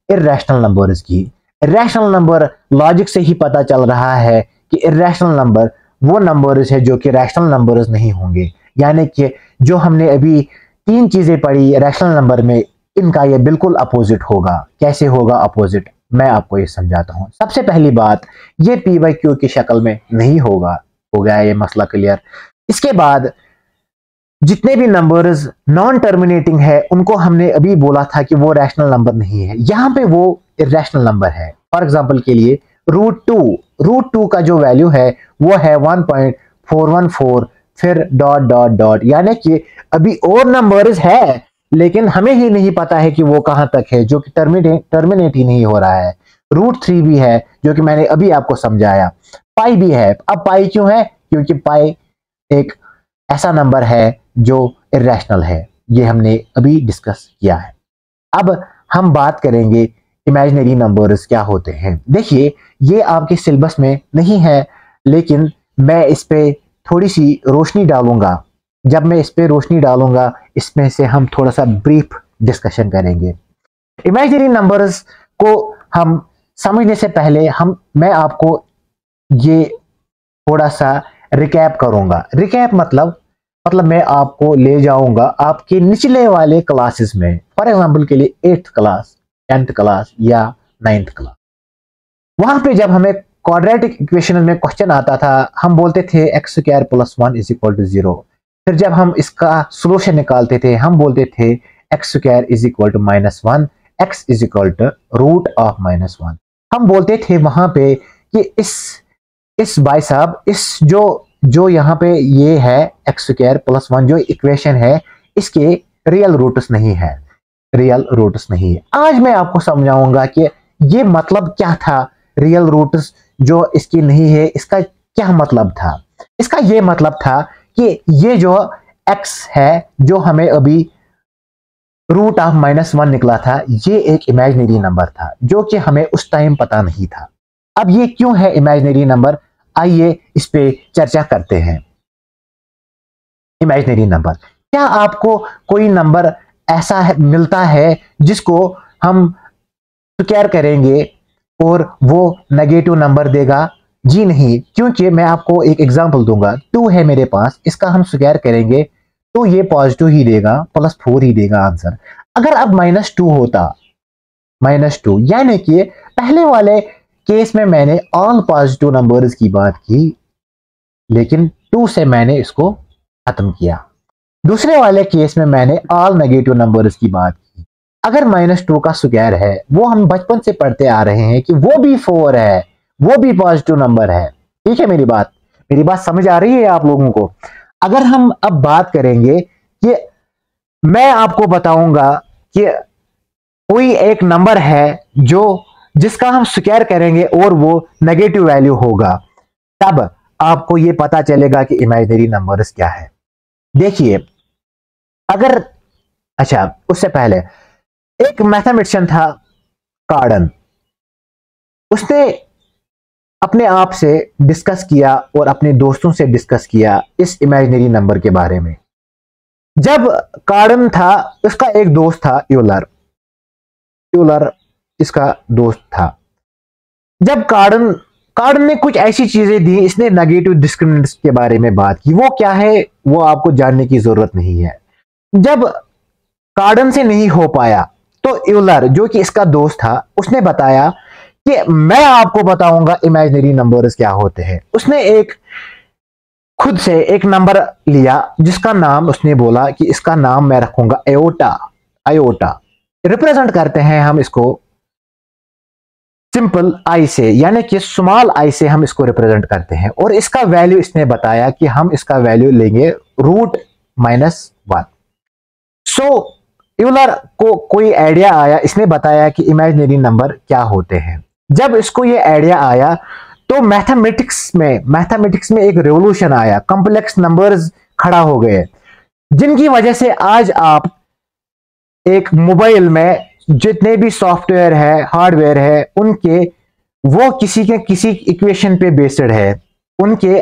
इर्रेशनल नंबर्स की। इर्रेशनल नंबर लॉजिक से ही पता चल रहा है कि इर्रेशनल नंबर वो नंबर्स है जो कि रैशनल नंबर्स नहीं होंगे। यानी कि जो हमने अभी 3 चीजें पढ़ी रैशनल नंबर में, इनका ये बिल्कुल अपोजिट होगा। कैसे होगा अपोजिट, मैं आपको ये समझाता हूं। सबसे पहली बात, ये p/q की शक्ल में नहीं होगा। हो गया ये मसला क्लियर। इसके बाद जितने भी नंबर्स नॉन टर्मिनेटिंग है उनको हमने अभी बोला था कि वो रैशनल नंबर नहीं है, यहां पे वो इर्रेशनल नंबर है। फॉर एग्जांपल के लिए रूट टू का जो वैल्यू है वो है 1.414, फिर डॉट, यानी कि अभी और नंबर्स है लेकिन हमें ही नहीं पता है कि वो कहां तक है, जो कि टर्मिनेट ही नहीं हो रहा है। √3 भी है जो कि मैंने अभी आपको समझाया। पाई भी है। अब पाई क्यों है? क्योंकि पाई एक ऐसा नंबर है जो इर्रेशनल है, ये हमने अभी डिस्कस किया है। अब हम बात करेंगे इमेजिनरी नंबर्स क्या होते हैं। देखिए, ये आपके सिलेबस में नहीं है लेकिन मैं इस पे थोड़ी सी रोशनी डालूंगा। जब मैं इस पे रोशनी डालूंगा इसमें से हम थोड़ा सा ब्रीफ डिस्कशन करेंगे। इमेजिनरी नंबर्स को हम समझने से पहले मैं आपको ये थोड़ा सा रिकैप करूंगा। रिकैप मतलब मैं आपको ले जाऊंगा आपके निचले वाले क्लासेस में। फॉर एग्जांपल के लिए 8th क्लास, 10th क्लास या 9th क्लास। वहां पे जब हमें क्वाड्रेटिक इक्वेशन में क्वेश्चन आता था, हम बोलते थे x² + 1 = 0। फिर जब हम इसका सोल्यूशन निकालते थे हम बोलते थे x² = -1, x √(-1). हम बोलते थे वहां पे कि इस भाई साहब, इस जो यहाँ पे ये है x² + 1 जो इक्वेशन है, इसके रियल रूट्स नहीं है। आज मैं आपको समझाऊंगा कि ये मतलब क्या था, रियल रूट्स जो इसकी नहीं है इसका क्या मतलब था। इसका ये मतलब था कि ये जो x है जो हमें अभी √(-1) निकला था, ये एक इमेजिनरी नंबर था जो कि हमें उस टाइम पता नहीं था। अब ये क्यों है इमेजिनरी नंबर, आइए इस पे चर्चा करते हैं। इमेजिनरी नंबर, क्या आपको कोई नंबर ऐसा मिलता है जिसको हम स्क्वायर करेंगे और वो नेगेटिव नंबर देगा? जी नहीं, क्योंकि मैं आपको एक एग्जांपल दूंगा। 2 है मेरे पास, इसका हम स्क्वायर करेंगे तो ये पॉजिटिव ही देगा, +4 ही देगा आंसर। अगर अब -2 होता, -2, यानी कि पहले वाले केस में मैंने ऑल पॉजिटिव नंबर्स की बात की, लेकिन 2 से मैंने इसको खत्म किया। दूसरे वाले केस में मैंने ऑल नेगेटिव नंबर्स की बात की। अगर -2 का स्क्वायर है, वो हम बचपन से पढ़ते आ रहे हैं कि वो भी 4 है, वो भी पॉजिटिव नंबर है। ठीक है, मेरी बात समझ आ रही है आप लोगों को? अगर हम अब बात करेंगे कि मैं आपको बताऊंगा कि कोई एक नंबर है जो जिसका हम स्क्वायर करेंगे और वो नेगेटिव वैल्यू होगा, तब आपको ये पता चलेगा कि इमेजिनरी नंबर्स क्या है। देखिए, अगर अच्छा, उससे पहले एक मैथमेटिशियन था कार्डन, उसने अपने आप से डिस्कस किया और अपने दोस्तों से डिस्कस किया इस इमेजिनरी नंबर के बारे में। जब कार्डन था, उसका एक दोस्त था यूलर, इसका दोस्त था। जब कार्डन ने कुछ ऐसी चीजें दी, इसने नेगेटिव डिस्क्रिमिनेंट्स के बारे में बात की। वो क्या है वो आपको जानने की जरूरत नहीं है। जब कार्डन से नहीं हो पाया तो यूलर, जो कि इसका दोस्त था, उसने बताया कि मैं आपको बताऊंगा इमेजिनरी नंबर्स क्या होते हैं। उसने खुद से एक नंबर लिया जिसका नाम उसने बोला कि इसका नाम मैं रखूंगा आयोटा। रिप्रेजेंट करते हैं हम इसको सिंपल आई से, यानी कि स्मॉल आई से हम इसको रिप्रेजेंट करते हैं। और इसका वैल्यू इसने बताया कि हम इसका वैल्यू लेंगे √-1। सो यूलर को कोई आइडिया आया, इसने बताया कि इमेजिनरी नंबर क्या होते हैं। जब इसको ये आइडिया आया तो मैथमेटिक्स में एक रेवोल्यूशन आया, कॉम्प्लेक्स नंबर्स खड़ा हो गए, जिनकी वजह से आज आप एक मोबाइल में जितने भी सॉफ्टवेयर है, हार्डवेयर है, वो किसी इक्वेशन पे बेस्ड है, उनके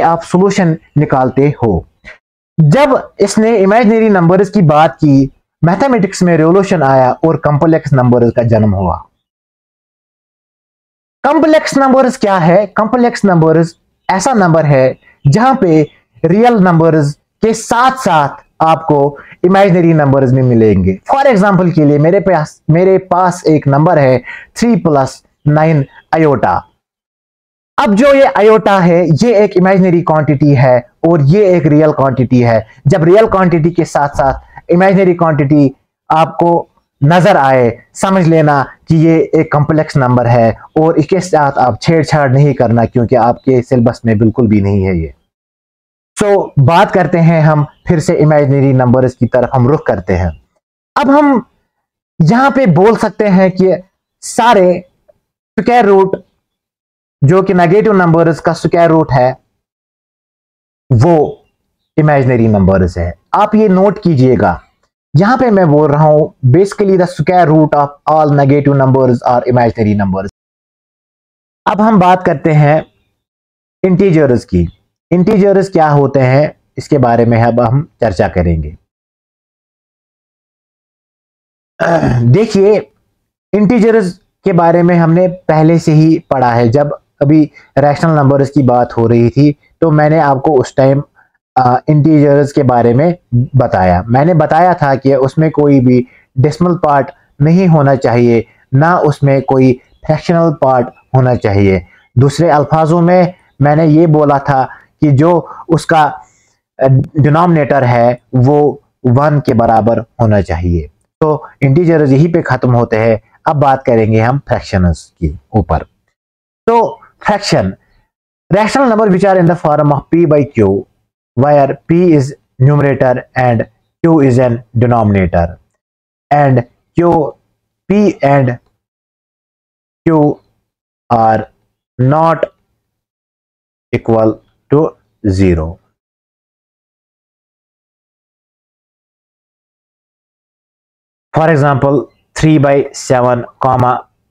आप सॉल्यूशन निकालते हो। जब इसने इमेजिनरी नंबर्स की बात की, मैथमेटिक्स में रेवोल्यूशन आया और कॉम्प्लेक्स नंबर्स का जन्म हुआ। कॉम्प्लेक्स नंबर्स क्या है? कॉम्प्लेक्स नंबर्स ऐसा नंबर है जहां पे रियल नंबर्स के साथ साथ आपको इमेजिनरी नंबर्स भी मिलेंगे। फॉर एग्जांपल के लिए मेरे पास एक नंबर है 3 + 9 आयोटा। अब जो ये आयोटा है, ये एक इमेजिनरी क्वांटिटी है और ये एक रियल क्वांटिटी है। जब रियल क्वांटिटी के साथ साथ इमेजिनरी क्वांटिटी आपको नजर आए, समझ लेना कि ये एक कॉम्प्लेक्स नंबर है और इसके साथ आप छेड़छाड़ नहीं करना, क्योंकि आपके सिलेबस में बिल्कुल भी नहीं है ये। सो बात करते हैं हम फिर से इमेजिनरी नंबर्स की तरफ हम रुख करते हैं। अब हम यहां पे बोल सकते हैं कि सारे स्क्वायर रूट, जो कि नेगेटिव नंबर्स का स्क्वायर रूट है, वो इमेजिनरी नंबर्स है। आप ये नोट कीजिएगा, यहां पे मैं बोल रहा हूं basically the square root of all negative numbers are imaginary numbers. अब हम बात करते हैं इंटीजर्स की। इंटीजर्स क्या होते हैं इसके बारे में अब हम चर्चा करेंगे। देखिए, इंटीजर्स के बारे में हमने पहले से ही पढ़ा है। जब अभी रैशनल नंबर्स की बात हो रही थी तो मैंने आपको उस टाइम इंटीजर्स के बारे में बताया। मैंने बताया था कि उसमें कोई भी डेसिमल पार्ट नहीं होना चाहिए, ना उसमें कोई फ्रैक्शनल पार्ट होना चाहिए। दूसरे अल्फाजों में मैंने ये बोला था कि जो उसका डिनोमिनेटर है वो 1 के बराबर होना चाहिए। तो इंटीजर्स यहीं पे खत्म होते हैं। अब बात करेंगे हम फ्रैक्शंस की ऊपर। तो fraction, rational number which are in the form of p by q, where p is numerator and q is an denominator, and p and q are not equal to 0. For example, 3/7,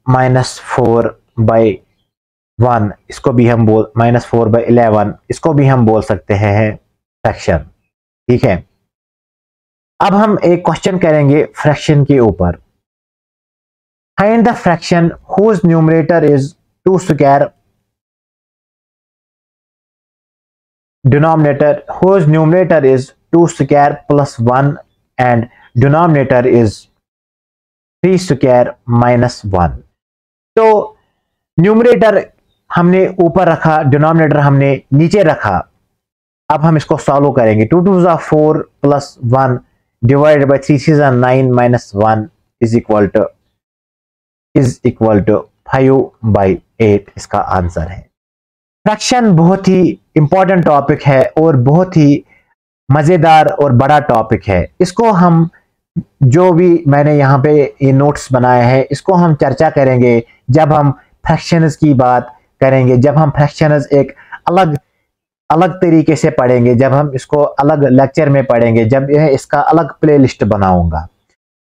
-4/1, इसको भी हम -4/11, इसको भी हम बोल सकते हैं fraction. ठीक है, अब हम एक क्वेश्चन करेंगे फ्रैक्शन के ऊपर। Find the fraction whose numerator is 2 square denominator whose numerator is 2 square plus 1 and denominator is 3 square minus 1। तो न्यूमरेटर हमने ऊपर रखा, डिनोमिनेटर हमने नीचे रखा। अब हम इसको सॉल्व करेंगे। 2 2 ज़ा 4 प्लस 1 डिवाइडेड बाई 3 3 ज़ा 9 माइनस 1 इज इक्वल टू 5/8 इसका आंसर है। फ्रैक्शन बहुत ही इंपॉर्टेंट टॉपिक है और बहुत ही मजेदार और बड़ा टॉपिक है। इसको हम जो भी मैंने यहाँ पे ये नोट्स बनाए हैं इसको हम चर्चा करेंगे जब हम फ्रैक्शंस की बात करेंगे, जब हम फ्रैक्शंस एक अलग अलग तरीके से पढ़ेंगे, जब हम इसको अलग लेक्चर में पढ़ेंगे, जब यह इसका अलग प्लेलिस्ट बनाऊंगा।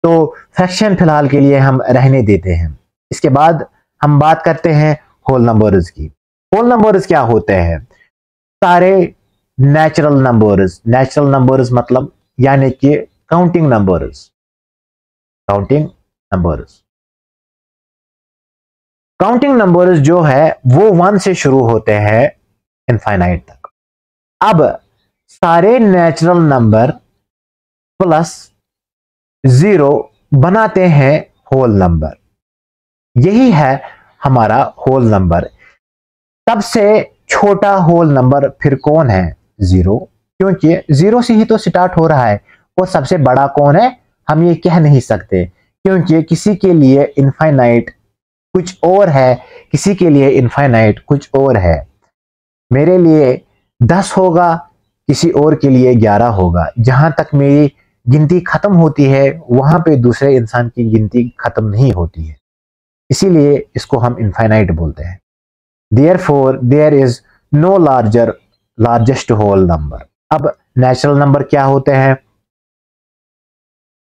तो फ्रैक्शन फिलहाल के लिए हम रहने देते हैं। इसके बाद हम बात करते हैं होल नंबर्स की। होल नंबर्स क्या होते हैं? सारे नेचुरल नंबर्स। नेचुरल नंबर्स मतलब यानी कि counting numbers. Counting numbers counting numbers जो है वो 1 से शुरू होते हैं इनफाइनाइट तक। अब सारे नेचुरल नंबर प्लस 0 बनाते हैं होल नंबर। यही है हमारा होल नंबर। सबसे छोटा होल नंबर फिर कौन है? 0, क्योंकि 0 से ही तो स्टार्ट हो रहा है। और सबसे बड़ा कौन है हम ये कह नहीं सकते, क्योंकि किसी के लिए इनफाइनाइट कुछ और है, किसी के लिए इनफाइनाइट कुछ और है। मेरे लिए 10 होगा, किसी और के लिए 11 होगा। जहां तक मेरी गिनती खत्म होती है वहां पे दूसरे इंसान की गिनती खत्म नहीं होती है, इसीलिए इसको हम इनफाइनाइट बोलते हैं। Therefore, there is no largest whole number। अब नेचुरल नंबर क्या होते हैं?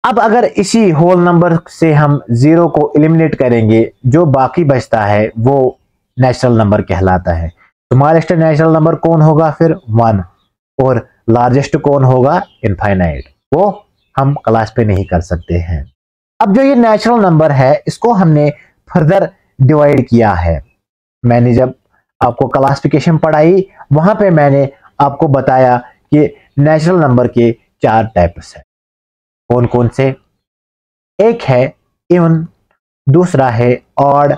अब अगर इसी होल नंबर से हम 0 को एलिमिनेट करेंगे, जो बाकी बचता है वो नेचुरल नंबर कहलाता है। स्मॉलेस्ट नेचुरल नंबर कौन होगा? फिर 1। और लार्जेस्ट कौन होगा? इनफाइनाइट। वो हम क्लास पे नहीं कर सकते हैं। अब जो ये नेचुरल नंबर है इसको हमने फर्दर डिवाइड किया है। मैंने जब आपको क्लासिफिकेशन पढ़ाई वहां पे मैंने आपको बताया कि नेचुरल नंबर के 4 टाइप्स हैं। कौन कौन से? एक है इवन, दूसरा है ऑड,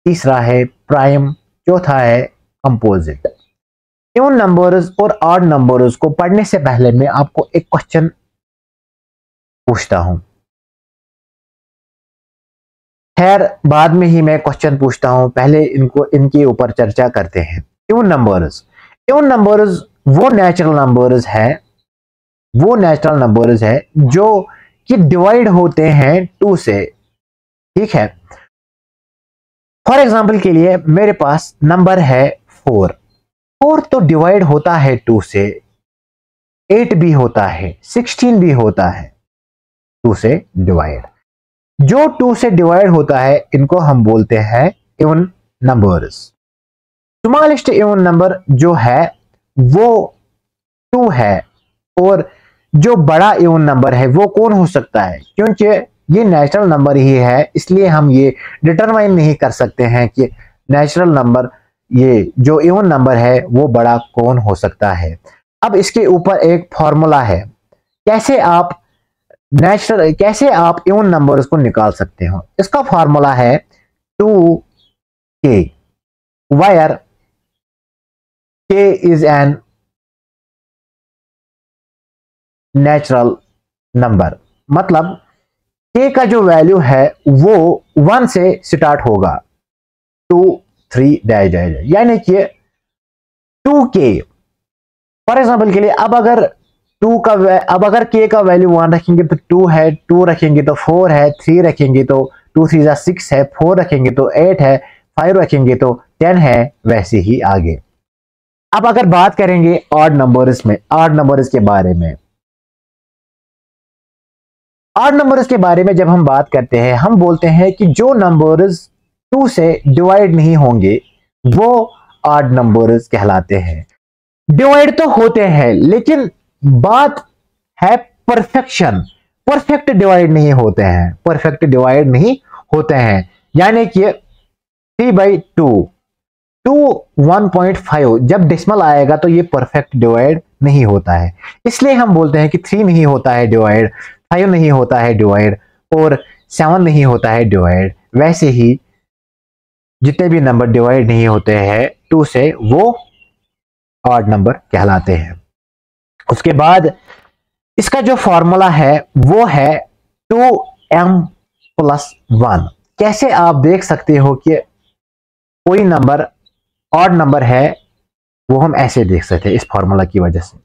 तीसरा है प्राइम, चौथा है कंपोजिट। इवन नंबर्स और ऑड नंबर्स को पढ़ने से पहले मैं आपको एक क्वेश्चन पूछता हूं। खैर बाद में ही मैं क्वेश्चन पूछता हूं, पहले इनके ऊपर चर्चा करते हैं। इवन नंबर्स वो नेचुरल नंबर्स है जो कि डिवाइड होते हैं 2 से। ठीक है, फॉर एग्जांपल के लिए मेरे पास नंबर है 4 तो डिवाइड होता है 2 से। 8 भी होता है, 16 भी होता है 2 से डिवाइड। जो 2 से डिवाइड होता है इनको हम बोलते हैं even numbers. Smallest even number जो है वो 2 है, और जो बड़ा इवन नंबर है वो कौन हो सकता है? क्योंकि ये नेचुरल नंबर ही है, इसलिए हम ये डिटरमाइन नहीं कर सकते हैं कि नेचुरल नंबर ये जो इवन नंबर है वो बड़ा कौन हो सकता है। अब इसके ऊपर एक फॉर्मूला है, कैसे आप इवन नंबर्स को निकाल सकते हो। इसका फॉर्मूला है 2k, wire k is an natural number. मतलब k का जो वैल्यू है वो 1 से स्टार्ट होगा, 2 3 डैश डैश, यानी कि 2k। फॉर एग्जांपल के लिए अब अगर k का वैल्यू 1 रखेंगे तो 2 है, 2 रखेंगे तो 4 है, 3 रखेंगे तो 2 3 6 है, 4 रखेंगे तो 8 है, 5 रखेंगे तो 10 है, वैसे ही आगे। अब अगर बात करेंगे ऑड नंबर्स के बारे में, ऑड नंबर्स के बारे में जब हम बात करते हैं हम बोलते हैं कि जो नंबर्स 2 से डिवाइड नहीं होंगे वो ऑड नंबर्स कहलाते हैं। डिवाइड तो होते हैं लेकिन बात है परफेक्ट डिवाइड नहीं होते हैं, यानी कि 3/2 टू 1.5 जब डेसिमल आएगा तो ये परफेक्ट डिवाइड नहीं होता है, इसलिए हम बोलते हैं कि 3 नहीं होता है डिवाइड, 5 नहीं होता है डिवाइड और 7 नहीं होता है डिवाइड। वैसे ही जितने भी नंबर डिवाइड नहीं होते हैं 2 से वो ऑड नंबर कहलाते हैं। उसके बाद इसका जो फॉर्मूला है वो है 2m+1। कैसे आप देख सकते हो कि कोई नंबर ऑड नंबर है, वो हम ऐसे देख सकते हैं इस फॉर्मूला की वजह से।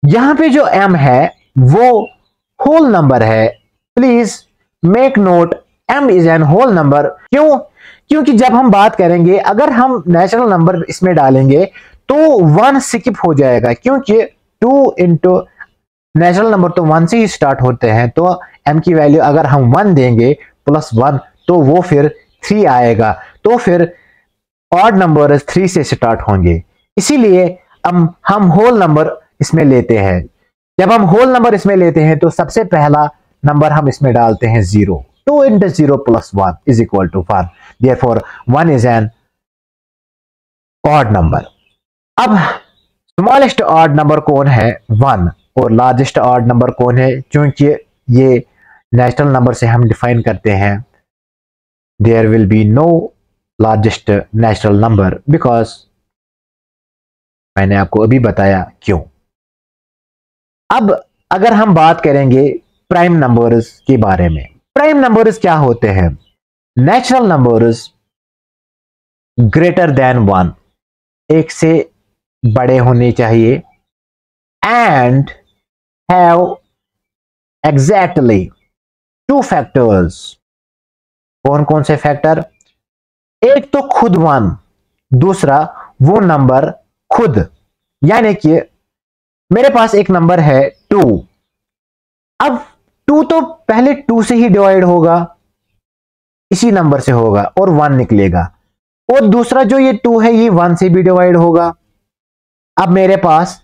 यहां पे जो m है वो होल नंबर है। Please make note, m is an whole number. क्यों? क्योंकि जब हम बात करेंगे, अगर हम नेचुरल नंबर इसमें डालेंगे तो 1 स्किप हो जाएगा, क्योंकि 2 इंटू नेचुरल नंबर तो 1 से ही स्टार्ट होते हैं, तो m की वैल्यू अगर हम 1 देंगे +1 तो वो फिर 3 आएगा, तो फिर ऑड नंबर 3 से स्टार्ट होंगे। इसीलिए हम होल नंबर इसमें लेते हैं। जब हम होल नंबर इसमें लेते हैं तो सबसे पहला नंबर हम इसमें डालते हैं 0। 2 into 0 + 1 is equal to 1। Therefore 1 is an odd number। अब स्मॉलेस्ट ऑड नंबर कौन है? 1। और लार्जेस्ट ऑड नंबर कौन है? क्योंकि ये नेचुरल नंबर से हम डिफाइन करते हैं, there will be no largest natural number, because मैंने आपको अभी बताया क्यों। अब अगर हम बात करेंगे प्राइम नंबर्स के बारे में, प्राइम नंबर्स क्या होते हैं? नेचुरल नंबर्स ग्रेटर देन 1, एक से बड़े होने चाहिए, एंड हैव एग्जैक्टली 2 फैक्टर्स। कौन कौन से फैक्टर? एक तो खुद 1, दूसरा वो नंबर खुद, यानी कि मेरे पास एक नंबर है 2। अब 2 तो पहले 2 से ही डिवाइड होगा, इसी नंबर से होगा और 1 निकलेगा, और दूसरा जो ये 2 है ये 1 से भी डिवाइड होगा। अब मेरे पास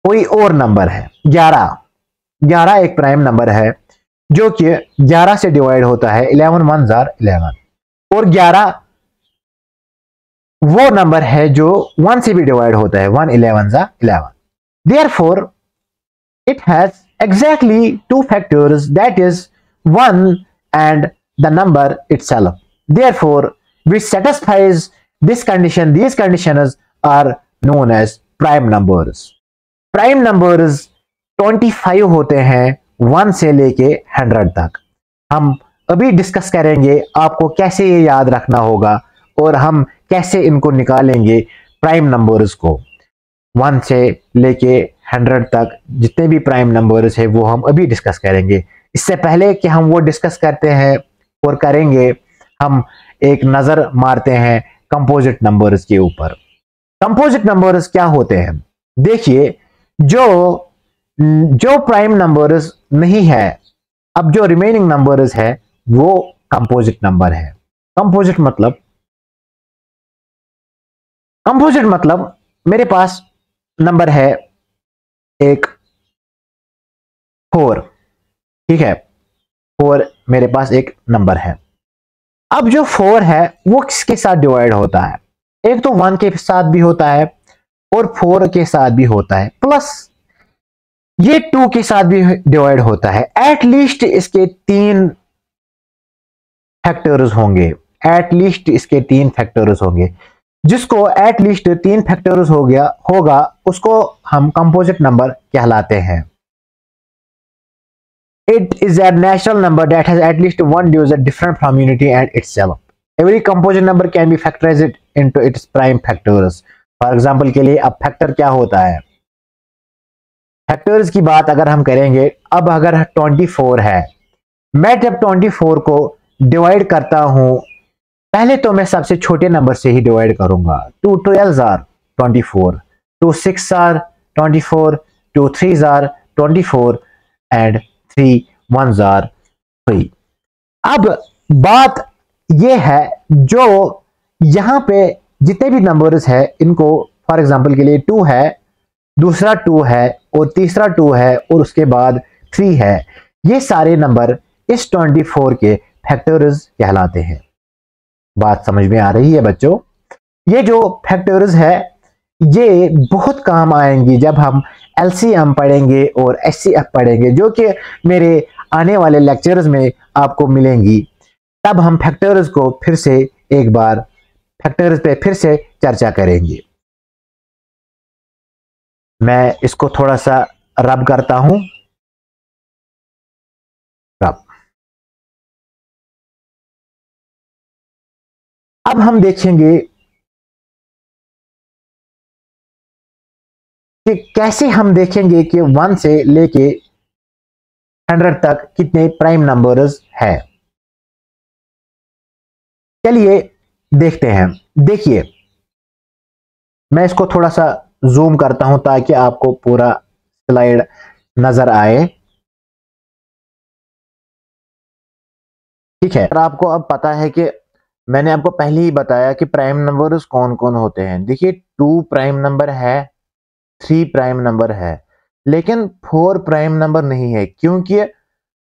कोई और नंबर है 11। 11 एक प्राइम नंबर है जो कि 11 से डिवाइड होता है, 11 1s are 11, और 11 वो नंबर है जो 1 से भी डिवाइड होता है, 1 11s are 11। Therefore it has exactly 2 factors, that is 1 and the number itself. Therefore which satisfies this condition, these conditions are known as prime numbers। Prime numbers 25 होते हैं 1 से लेके 100 तक। हम अभी डिस्कस करेंगे आपको कैसे ये याद रखना होगा और हम कैसे इनको निकालेंगे प्राइम नंबर्स को। 1 से लेके 100 तक जितने भी प्राइम नंबर्स है वो हम अभी डिस्कस करेंगे। इससे पहले कि हम वो डिस्कस करते हैं और करेंगे, हम एक नजर मारते हैं कंपोजिट नंबर्स के ऊपर। कंपोजिट नंबर्स क्या होते हैं? देखिए, जो प्राइम नंबर्स नहीं है, अब जो रिमेनिंग नंबर्स है वो कंपोजिट नंबर है। कंपोजिट मतलब मेरे पास नंबर है एक 4, ठीक है, 4 मेरे पास एक नंबर है। अब जो 4 है वो किसके साथ डिवाइड होता है? एक तो 1 के साथ भी होता है और 4 के साथ भी होता है, प्लस ये 2 के साथ भी डिवाइड होता है। एटलीस्ट इसके 3 फैक्टर्स होंगे, एटलीस्ट इसके 3 फैक्टर्स होंगे। जिसको एटलीस्ट 3 फैक्टर्स होगा उसको हम कंपोजिट नंबर कहलाते हैं। It is a natural number that has at least one divisor different from unity and itself. Every composite number can be factorized into its prime factors. For example के लिए अब factor क्या होता है? Factors की बात अगर हम करेंगे, अब अगर 24 है, मैं जब 24 को डिवाइड करता हूं, पहले तो मैं सबसे छोटे नंबर से ही डिवाइड करूंगा। 2 12s are 24, 2 6s are 24, 2 3s are 24 and 3 1s are 3। अब बात यह है, जो यहां पे जितने भी नंबर्स है इनको, फॉर एग्जांपल के लिए 2 है, दूसरा 2 है और तीसरा 2 है और उसके बाद 3 है, ये सारे नंबर इस 24 के फैक्टर्स कहलाते हैं। बात समझ में आ रही है बच्चों? ये जो फैक्टर्स है ये बहुत काम आएंगी जब हम एलसीएम पढ़ेंगे और एचसीएफ पढ़ेंगे, जो कि मेरे आने वाले लेक्चर्स में आपको मिलेंगी। तब हम फैक्टर्स को फिर से एक बार फैक्टर्स पे फिर से चर्चा करेंगे। मैं इसको थोड़ा सा रब करता हूं। रब। अब हम देखेंगे कि कैसे हम देखेंगे कि 1 से लेके 100 तक कितने प्राइम नंबर्स है। चलिए देखते हैं। देखिए, मैं इसको थोड़ा सा जूम करता हूं ताकि आपको पूरा स्लाइड नजर आए। ठीक है, और आपको अब पता है कि मैंने आपको पहले ही बताया कि प्राइम नंबर्स कौन कौन होते हैं। देखिए, 2 प्राइम नंबर है, 3 प्राइम नंबर है, लेकिन 4 प्राइम नंबर नहीं है, क्योंकि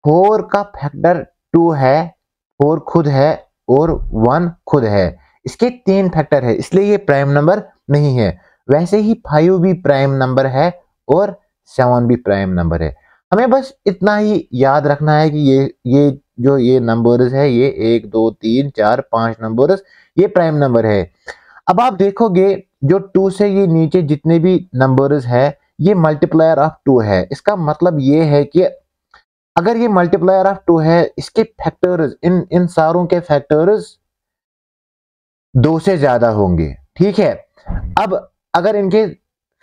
4 का फैक्टर 2 है, 4 खुद है और 1 खुद है। इसके 3 फैक्टर है, इसलिए ये प्राइम नंबर नहीं है। वैसे ही 5 भी प्राइम नंबर है और 7 भी प्राइम नंबर है। हमें बस इतना ही याद रखना है कि ये जो ये नंबर्स है, ये 1 2 3 4 5 नंबर्स, ये प्राइम नंबर है। अब आप देखोगे जो 2 से ये नीचे जितने भी नंबर्स है, ये मल्टीप्लायर ऑफ 2 है। इसका मतलब ये है कि अगर ये मल्टीप्लायर ऑफ 2 है, इसके फैक्टर्स, इन इन सारों के फैक्टर्स 2 से ज्यादा होंगे। ठीक है, अब अगर इनके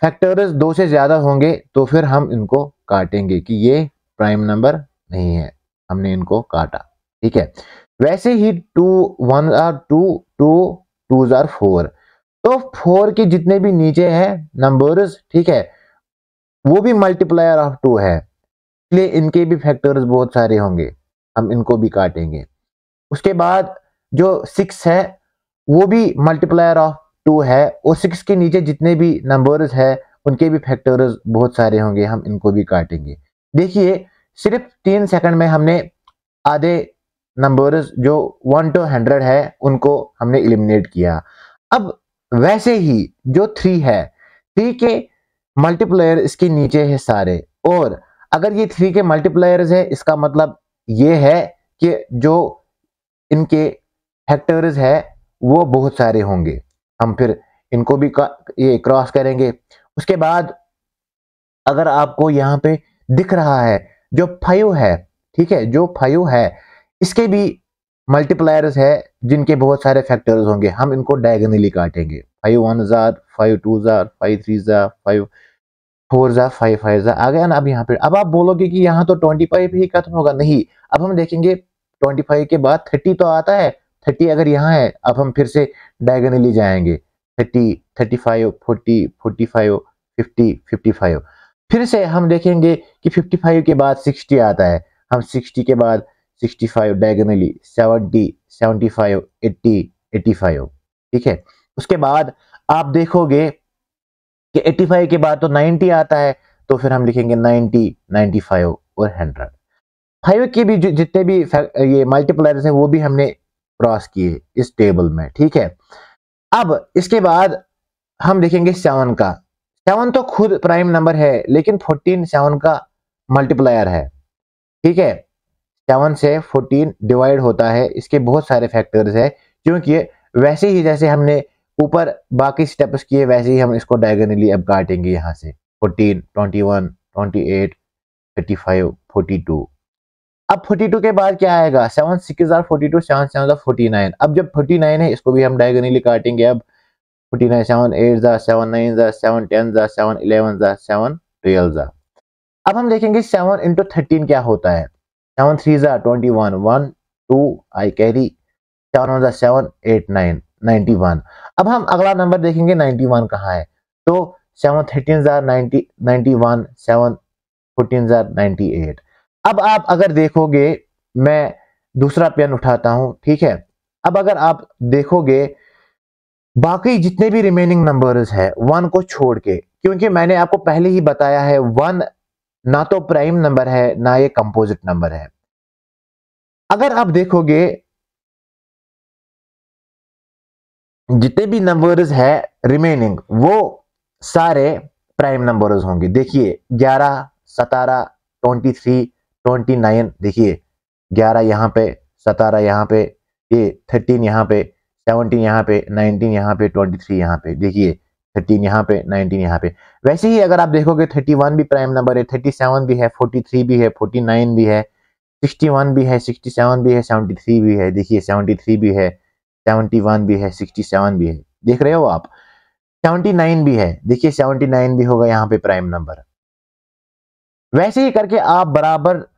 फैक्टर्स 2 से ज्यादा होंगे तो फिर हम इनको काटेंगे कि ये प्राइम नंबर नहीं है, हमने इनको काटा। ठीक है, वैसे ही 2 1 आर 2, 2 2 आर 4, तो 4 के जितने भी नीचे हैं नंबर्स, ठीक है, वो भी मल्टीप्लायर ऑफ 2 है, इसलिए इनके भी फैक्टर्स बहुत सारे होंगे, हम इनको भी काटेंगे। उसके बाद जो 6 है वो भी मल्टीप्लायर ऑफ 2 है, और 6 के नीचे जितने भी नंबर्स है उनके भी फैक्टर्स बहुत सारे होंगे, हम इनको भी काटेंगे। देखिए, सिर्फ 3 सेकंड में हमने आधे नंबर्स जो 1 to 100 है उनको हमने एलिमिनेट किया। अब वैसे ही जो 3 है, 3 के मल्टीप्लायर इसके नीचे है सारे, और अगर ये 3 के मल्टीप्लायर्स है, इसका मतलब ये है कि जो इनके फैक्टर्स है वो बहुत सारे होंगे। हम फिर इनको भी ये क्रॉस करेंगे। उसके बाद अगर आपको यहाँ पे दिख रहा है जो 5 है, ठीक है, जो 5 है इसके भी मल्टीप्लायर्स है जिनके बहुत सारे फैक्टर्स होंगे, हम इनको डायगोनली काटेंगे। 5 1 jar, 5 2 jar, 5 3 jar, 5 4 jar, 5 5 jar आ गया ना। अब यहाँ पे अब आप बोलोगे कि यहाँ तो 25 ही खत्म होगा, नहीं, अब हम देखेंगे 25 के बाद 30 तो आता है। 30 अगर यहाँ है, अब हम फिर से डायगोनली जाएंगे। 30 35 40 45 50 55, फिर से हम देखेंगे कि 55 के बाद 60 आता है, हम 60 के बाद 65 डायगोनली, 70 75 80 85। ठीक है, उसके बाद आप देखोगे कि 85 के बाद तो 90 आता है, तो फिर हम लिखेंगे 90 95 और 100। 5 के भी जितने भी ये मल्टीप्लायर्स हैं वो भी हमने क्रॉस किए इस टेबल में। ठीक है, अब इसके बाद हम देखेंगे 7 का। 7 तो खुद प्राइम नंबर है, लेकिन 14 7 का मल्टीप्लायर है। ठीक है, 7 से 14 डिवाइड होता है, इसके बहुत सारे फैक्टर्स है, क्योंकि वैसे ही जैसे हमने ऊपर बाकी स्टेप्स किए वैसे ही हम इसको डायगोनली अब काटेंगे। यहाँ से 14 21 28 35 42। अब 42 के बाद क्या आएगा? 7 6 जार 42, 7 7 49। अब जब 49 है इसको भी हम डायगोनली काटेंगे। अब 49 7 8 jar 7 9 jar 7 10 jar 7 11 jar 7 12 jar. अब हम देखेंगे 7 इंटू 13 क्या होता है। 7 3 जार 21 1 2 आई कैरी, 7 1 जार 7 8 9 91। अब हम अगला नंबर देखेंगे 91 कहाँ है, तो 7 13 जार 90 91, 7 14 जार 98। अब आप अगर देखोगे, मैं दूसरा पेन उठाता हूं, ठीक है, अब अगर आप देखोगे बाकी जितने भी रिमेनिंग नंबर्स है 1 को छोड़ के, क्योंकि मैंने आपको पहले ही बताया है 1 ना तो प्राइम नंबर है ना ये कंपोजिट नंबर है। अगर आप देखोगे जितने भी नंबर्स है रिमेनिंग वो सारे प्राइम नंबर्स होंगे। देखिए 11, 17, 23, 29, देखिए 11 यहाँ पे, 17 यहाँ पे, ये 13 यहाँ पे, 17 यहाँ पे, 19 यहाँ पे, 23 यहाँ पे, देखिए 13 यहाँ पे, 19 यहाँ पे। वैसे ही अगर आप देखोगे 31 भी प्राइम नंबर है, 37 भी है, 43 भी है, 49 भी है, 61 भी है, 67 भी है, 73 भी है, देखिए 73 भी है, 71 भी है, 67 भी है, देख रहे हो आप। 79 भी है, देखिए 79 भी होगा यहाँ पे प्राइम नंबर। वैसे ही करके आप बराबर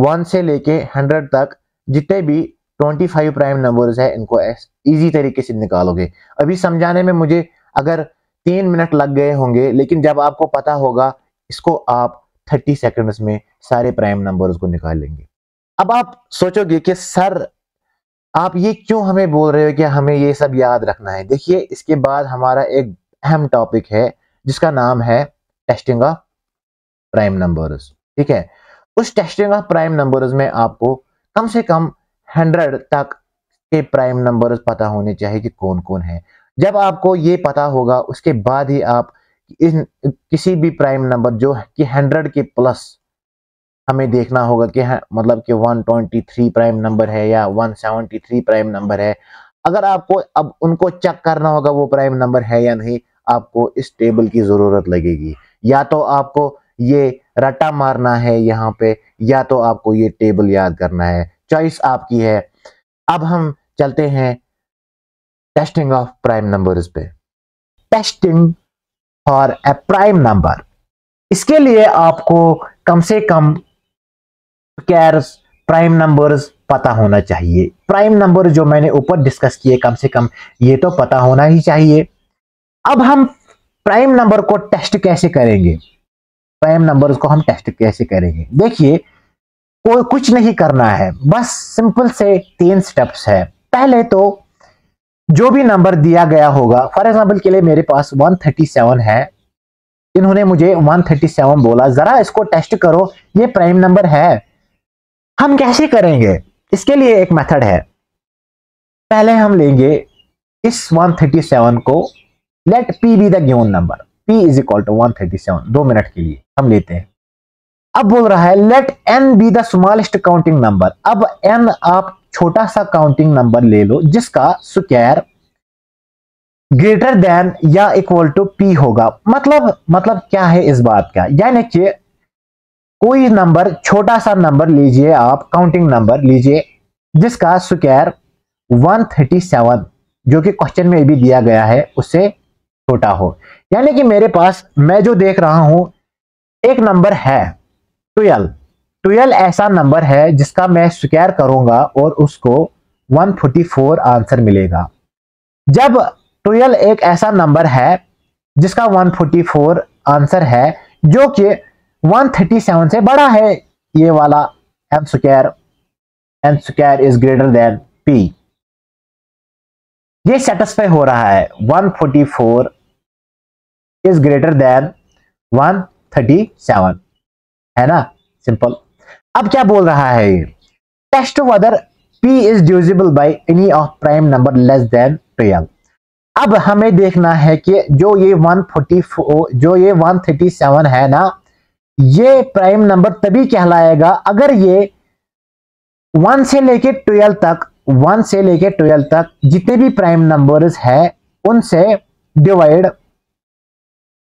1 से लेके 100 तक जितने भी 25 प्राइम नंबर्स है इनको इजी तरीके से निकालोगे। अभी समझाने में मुझे अगर 3 मिनट लग गए होंगे, लेकिन जब आपको पता होगा इसको आप 30 सेकंड्स में सारे प्राइम नंबर्स को निकाल लेंगे। अब आप सोचोगे कि सर आप ये क्यों हमें बोल रहे हो कि हमें ये सब याद रखना है। देखिए इसके बाद हमारा एक अहम टॉपिक है जिसका नाम है टेस्टिंग ऑफ प्राइम नंबर्स। ठीक है, उस टेस्टिंग ऑफ प्राइम नंबर्स में आपको कम से कम 100 तक के प्राइम नंबर्स पता होने चाहिए कि कौन कौन है। जब आपको ये पता होगा उसके बाद ही आप किसी भी प्राइम नंबर जो कि 100 के प्लस हमें देखना होगा कि मतलब कि 123 प्राइम नंबर है या 173 प्राइम नंबर है। अगर आपको अब उनको चेक करना होगा वो प्राइम नंबर है या नहीं, आपको इस टेबल की जरूरत लगेगी। या तो आपको ये रट्टा मारना है यहाँ पे, या तो आपको ये टेबल याद करना है, चॉइस आपकी है। अब हम चलते हैं टेस्टिंग ऑफ प्राइम नंबर्स पे। Testing for a prime number, इसके लिए आपको कम से कम स्क्वायर्स प्राइम नंबर्स पता होना चाहिए। प्राइम नंबर जो मैंने ऊपर डिस्कस किए कम से कम ये तो पता होना ही चाहिए। अब हम प्राइम नंबर को टेस्ट कैसे करेंगे, प्राइम नंबर्स को हम टेस्ट कैसे करेंगे। देखिए कोई कुछ नहीं करना है, बस सिंपल से 3 स्टेप्स है। पहले तो जो भी नंबर दिया गया होगा, फॉर एग्जांपल के लिए मेरे पास 137 है, इन्होंने मुझे 137 बोला, जरा इसको टेस्ट करो ये प्राइम नंबर है। हम कैसे करेंगे, इसके लिए एक मेथड है। पहले हम लेंगे इस 137 को, let p be the given number, p is equal to 137, 2 minute के लिए हम लेते हैं। अब बोल रहा है let n be the smallest counting number. अब n आप छोटा सा काउंटिंग नंबर ले लो जिसका स्क्वायर ग्रेटर देन या इक्वल टू p होगा। मतलब क्या है इस बात का, यानी कि कोई नंबर छोटा सा नंबर लीजिए, आप काउंटिंग नंबर लीजिए जिसका स्क्वायर 137 जो कि क्वेश्चन में भी दिया गया है उससे छोटा हो। यानी कि मेरे पास मैं जो देख रहा हूं एक नंबर है 12 ऐसा नंबर है जिसका मैं स्क्वायर करूंगा और उसको 144 आंसर मिलेगा। जब 12 एक ऐसा नंबर है जिसका 144 आंसर है जो कि 137 से बड़ा है, ये वाला n square is greater than p, ये सेटिस्फाई हो रहा है। 144 इज ग्रेटर देन 137 है ना, सिंपल। अब क्या बोल रहा है ये, test whether p is divisible by any of prime number less than 12। अब हमें देखना है कि जो ये 137 है ना, ये प्राइम नंबर तभी कहलाएगा अगर ये 1 से लेके 12 तक जितने भी प्राइम नंबर्स है उनसे डिवाइड,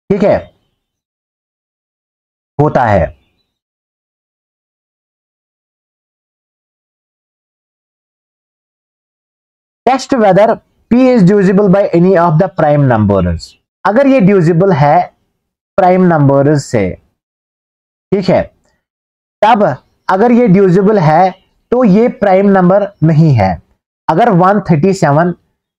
ठीक है, होता है। Test whether p is divisible by any of the prime numbers. अगर ये डिविजिबल है प्राइम नंबर्स से, ठीक है, तब अगर ये डिविजिबल है तो ये प्राइम नंबर नहीं है। अगर 137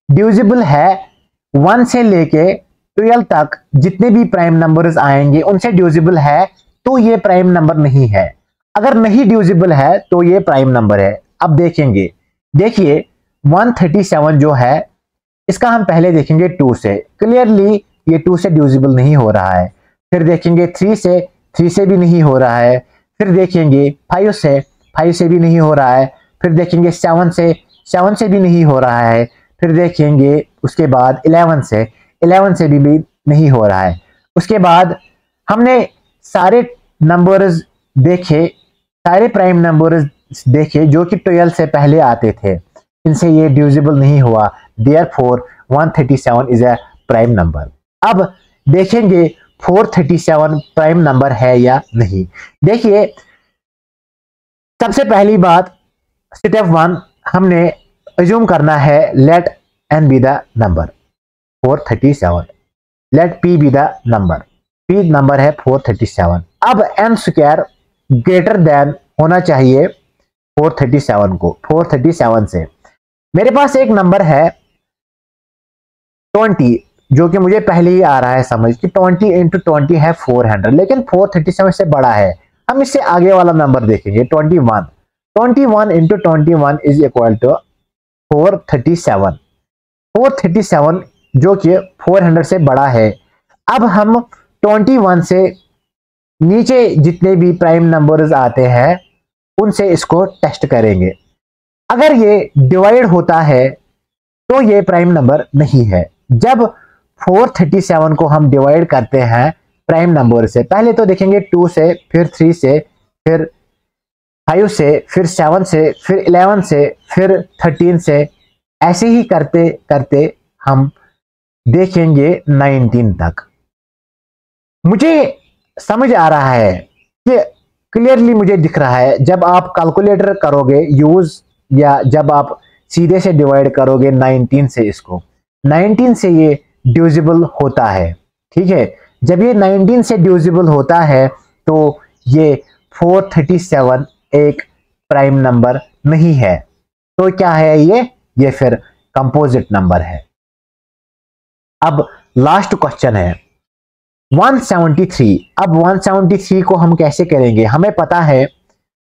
डिविजिबल है 1 से लेके 12 तक जितने भी प्राइम नंबर्स आएंगे उनसे डिविजिबल है तो ये प्राइम नंबर नहीं है। अगर नहीं डिविजिबल है तो ये प्राइम नंबर है। अब देखेंगे, देखिए 137 जो है इसका हम पहले देखेंगे 2 से, क्लियरली ये 2 से डिविजिबल नहीं हो रहा है। फिर देखेंगे 3 से भी नहीं हो रहा है। फिर देखेंगे 5 से भी नहीं हो रहा है। फिर देखेंगे 7 से भी नहीं हो रहा है। फिर देखेंगे उसके बाद 11 से भी नहीं हो रहा है। उसके बाद हमने सारे नंबर्स देखे, सारे प्राइम नंबर्स देखे जो कि 12 से पहले आते थे, इनसे ये डिविजिबल नहीं हुआ, therefore 137 is a prime number. अब देखेंगे 437 प्राइम नंबर है या नहीं। देखिए सबसे पहली बात, स्टेप 1 हमने अज्यूम करना है let n be the number 437, let p be the number, p number है 437। अब n स्क्वायर ग्रेटर देन होना चाहिए 437 को, 437 से मेरे पास एक नंबर है 20 जो कि मुझे पहले ही आ रहा है समझ कि 20 इंटू 20 है 400, लेकिन 437 से बड़ा है। हम इससे आगे वाला नंबर देखेंगे 21 इंटू 21 इज इक्वल टू 437, 437 जो कि 400 से बड़ा है। अब हम 21 से नीचे जितने भी प्राइम नंबर्स आते हैं उनसे इसको टेस्ट करेंगे। अगर ये डिवाइड होता है तो ये प्राइम नंबर नहीं है। जब 437 को हम डिवाइड करते हैं प्राइम नंबर से, पहले तो देखेंगे 2 से, फिर 3 से, फिर 5 से, फिर 7 से, फिर 11 से, फिर 13 से, ऐसे ही करते करते हम देखेंगे 19 तक। मुझे समझ आ रहा है कि क्लियरली मुझे दिख रहा है जब आप कैलकुलेटर करोगे यूज, या जब आप सीधे से डिवाइड करोगे 19 से, इसको 19 से ये डिविजिबल होता है। ठीक है, जब ये 19 से डिविजिबल होता है तो ये 437 एक प्राइम नंबर नहीं है। तो क्या है ये फिर कंपोजिट नंबर है। अब लास्ट क्वेश्चन है 173। अब 173 को हम कैसे करेंगे, हमें पता है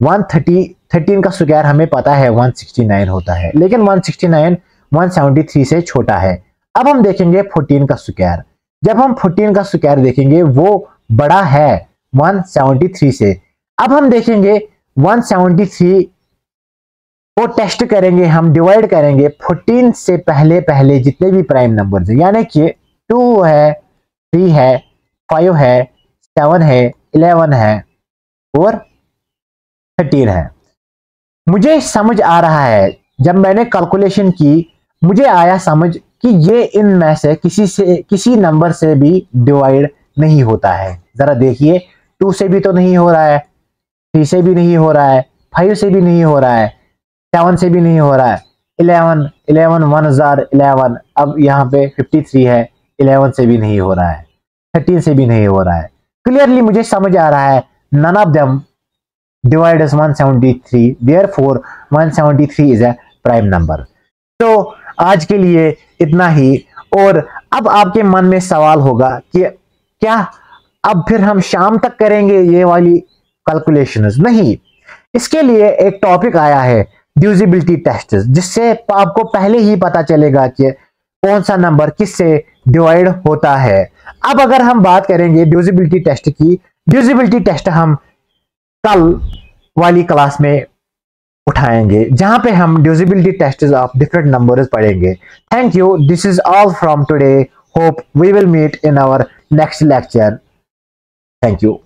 13 का स्क्वायर हमें पता है 169 होता है, लेकिन 169 173 से छोटा है। अब हम देखेंगे 14 का स्क्वायर, जब हम 14 का स्क्वायर देखेंगे वो बड़ा है 173 से। अब हम देखेंगे 173 को टेस्ट करेंगे, हम डिवाइड करेंगे 14 से पहले पहले जितने भी प्राइम नंबर्स हैं, यानी कि 2 है, 3 है, 5 है, 7 है, 11 है और 13 है। मुझे समझ आ रहा है जब मैंने कैलकुलेशन की, मुझे आया समझ कि ये इनमें से किसी नंबर से भी डिवाइड नहीं होता है। जरा देखिए 2 से भी तो नहीं हो रहा है, 3 से भी नहीं हो रहा है, 5 से भी नहीं हो रहा है, 7 से भी नहीं हो रहा है, 11 1011, अब यहाँ पे 53 है, 11 से भी नहीं हो रहा है, 13 से भी नहीं हो रहा है। क्लियरली मुझे समझ आ रहा है none of them divides 173, therefore 173 is a prime number। तो आज के लिए इतना ही। और अब आपके मन में सवाल होगा कि क्या अब फिर हम शाम तक करेंगे ये वाली कैलकुलेशंस? नहीं, इसके लिए एक टॉपिक आया है डिविजिबिलिटी टेस्ट, जिससे आपको पहले ही पता चलेगा कि कौन सा नंबर किससे डिवाइड होता है। अब अगर हम बात करेंगे डिविजिबिलिटी टेस्ट की, डिविजिबिलिटी टेस्ट हम कल वाली क्लास में उठाएंगे जहां पे हम divisibility test of different numbers पढ़ेंगे। Thank you, this is all from today, hope we will meet in our next lecture. Thank you.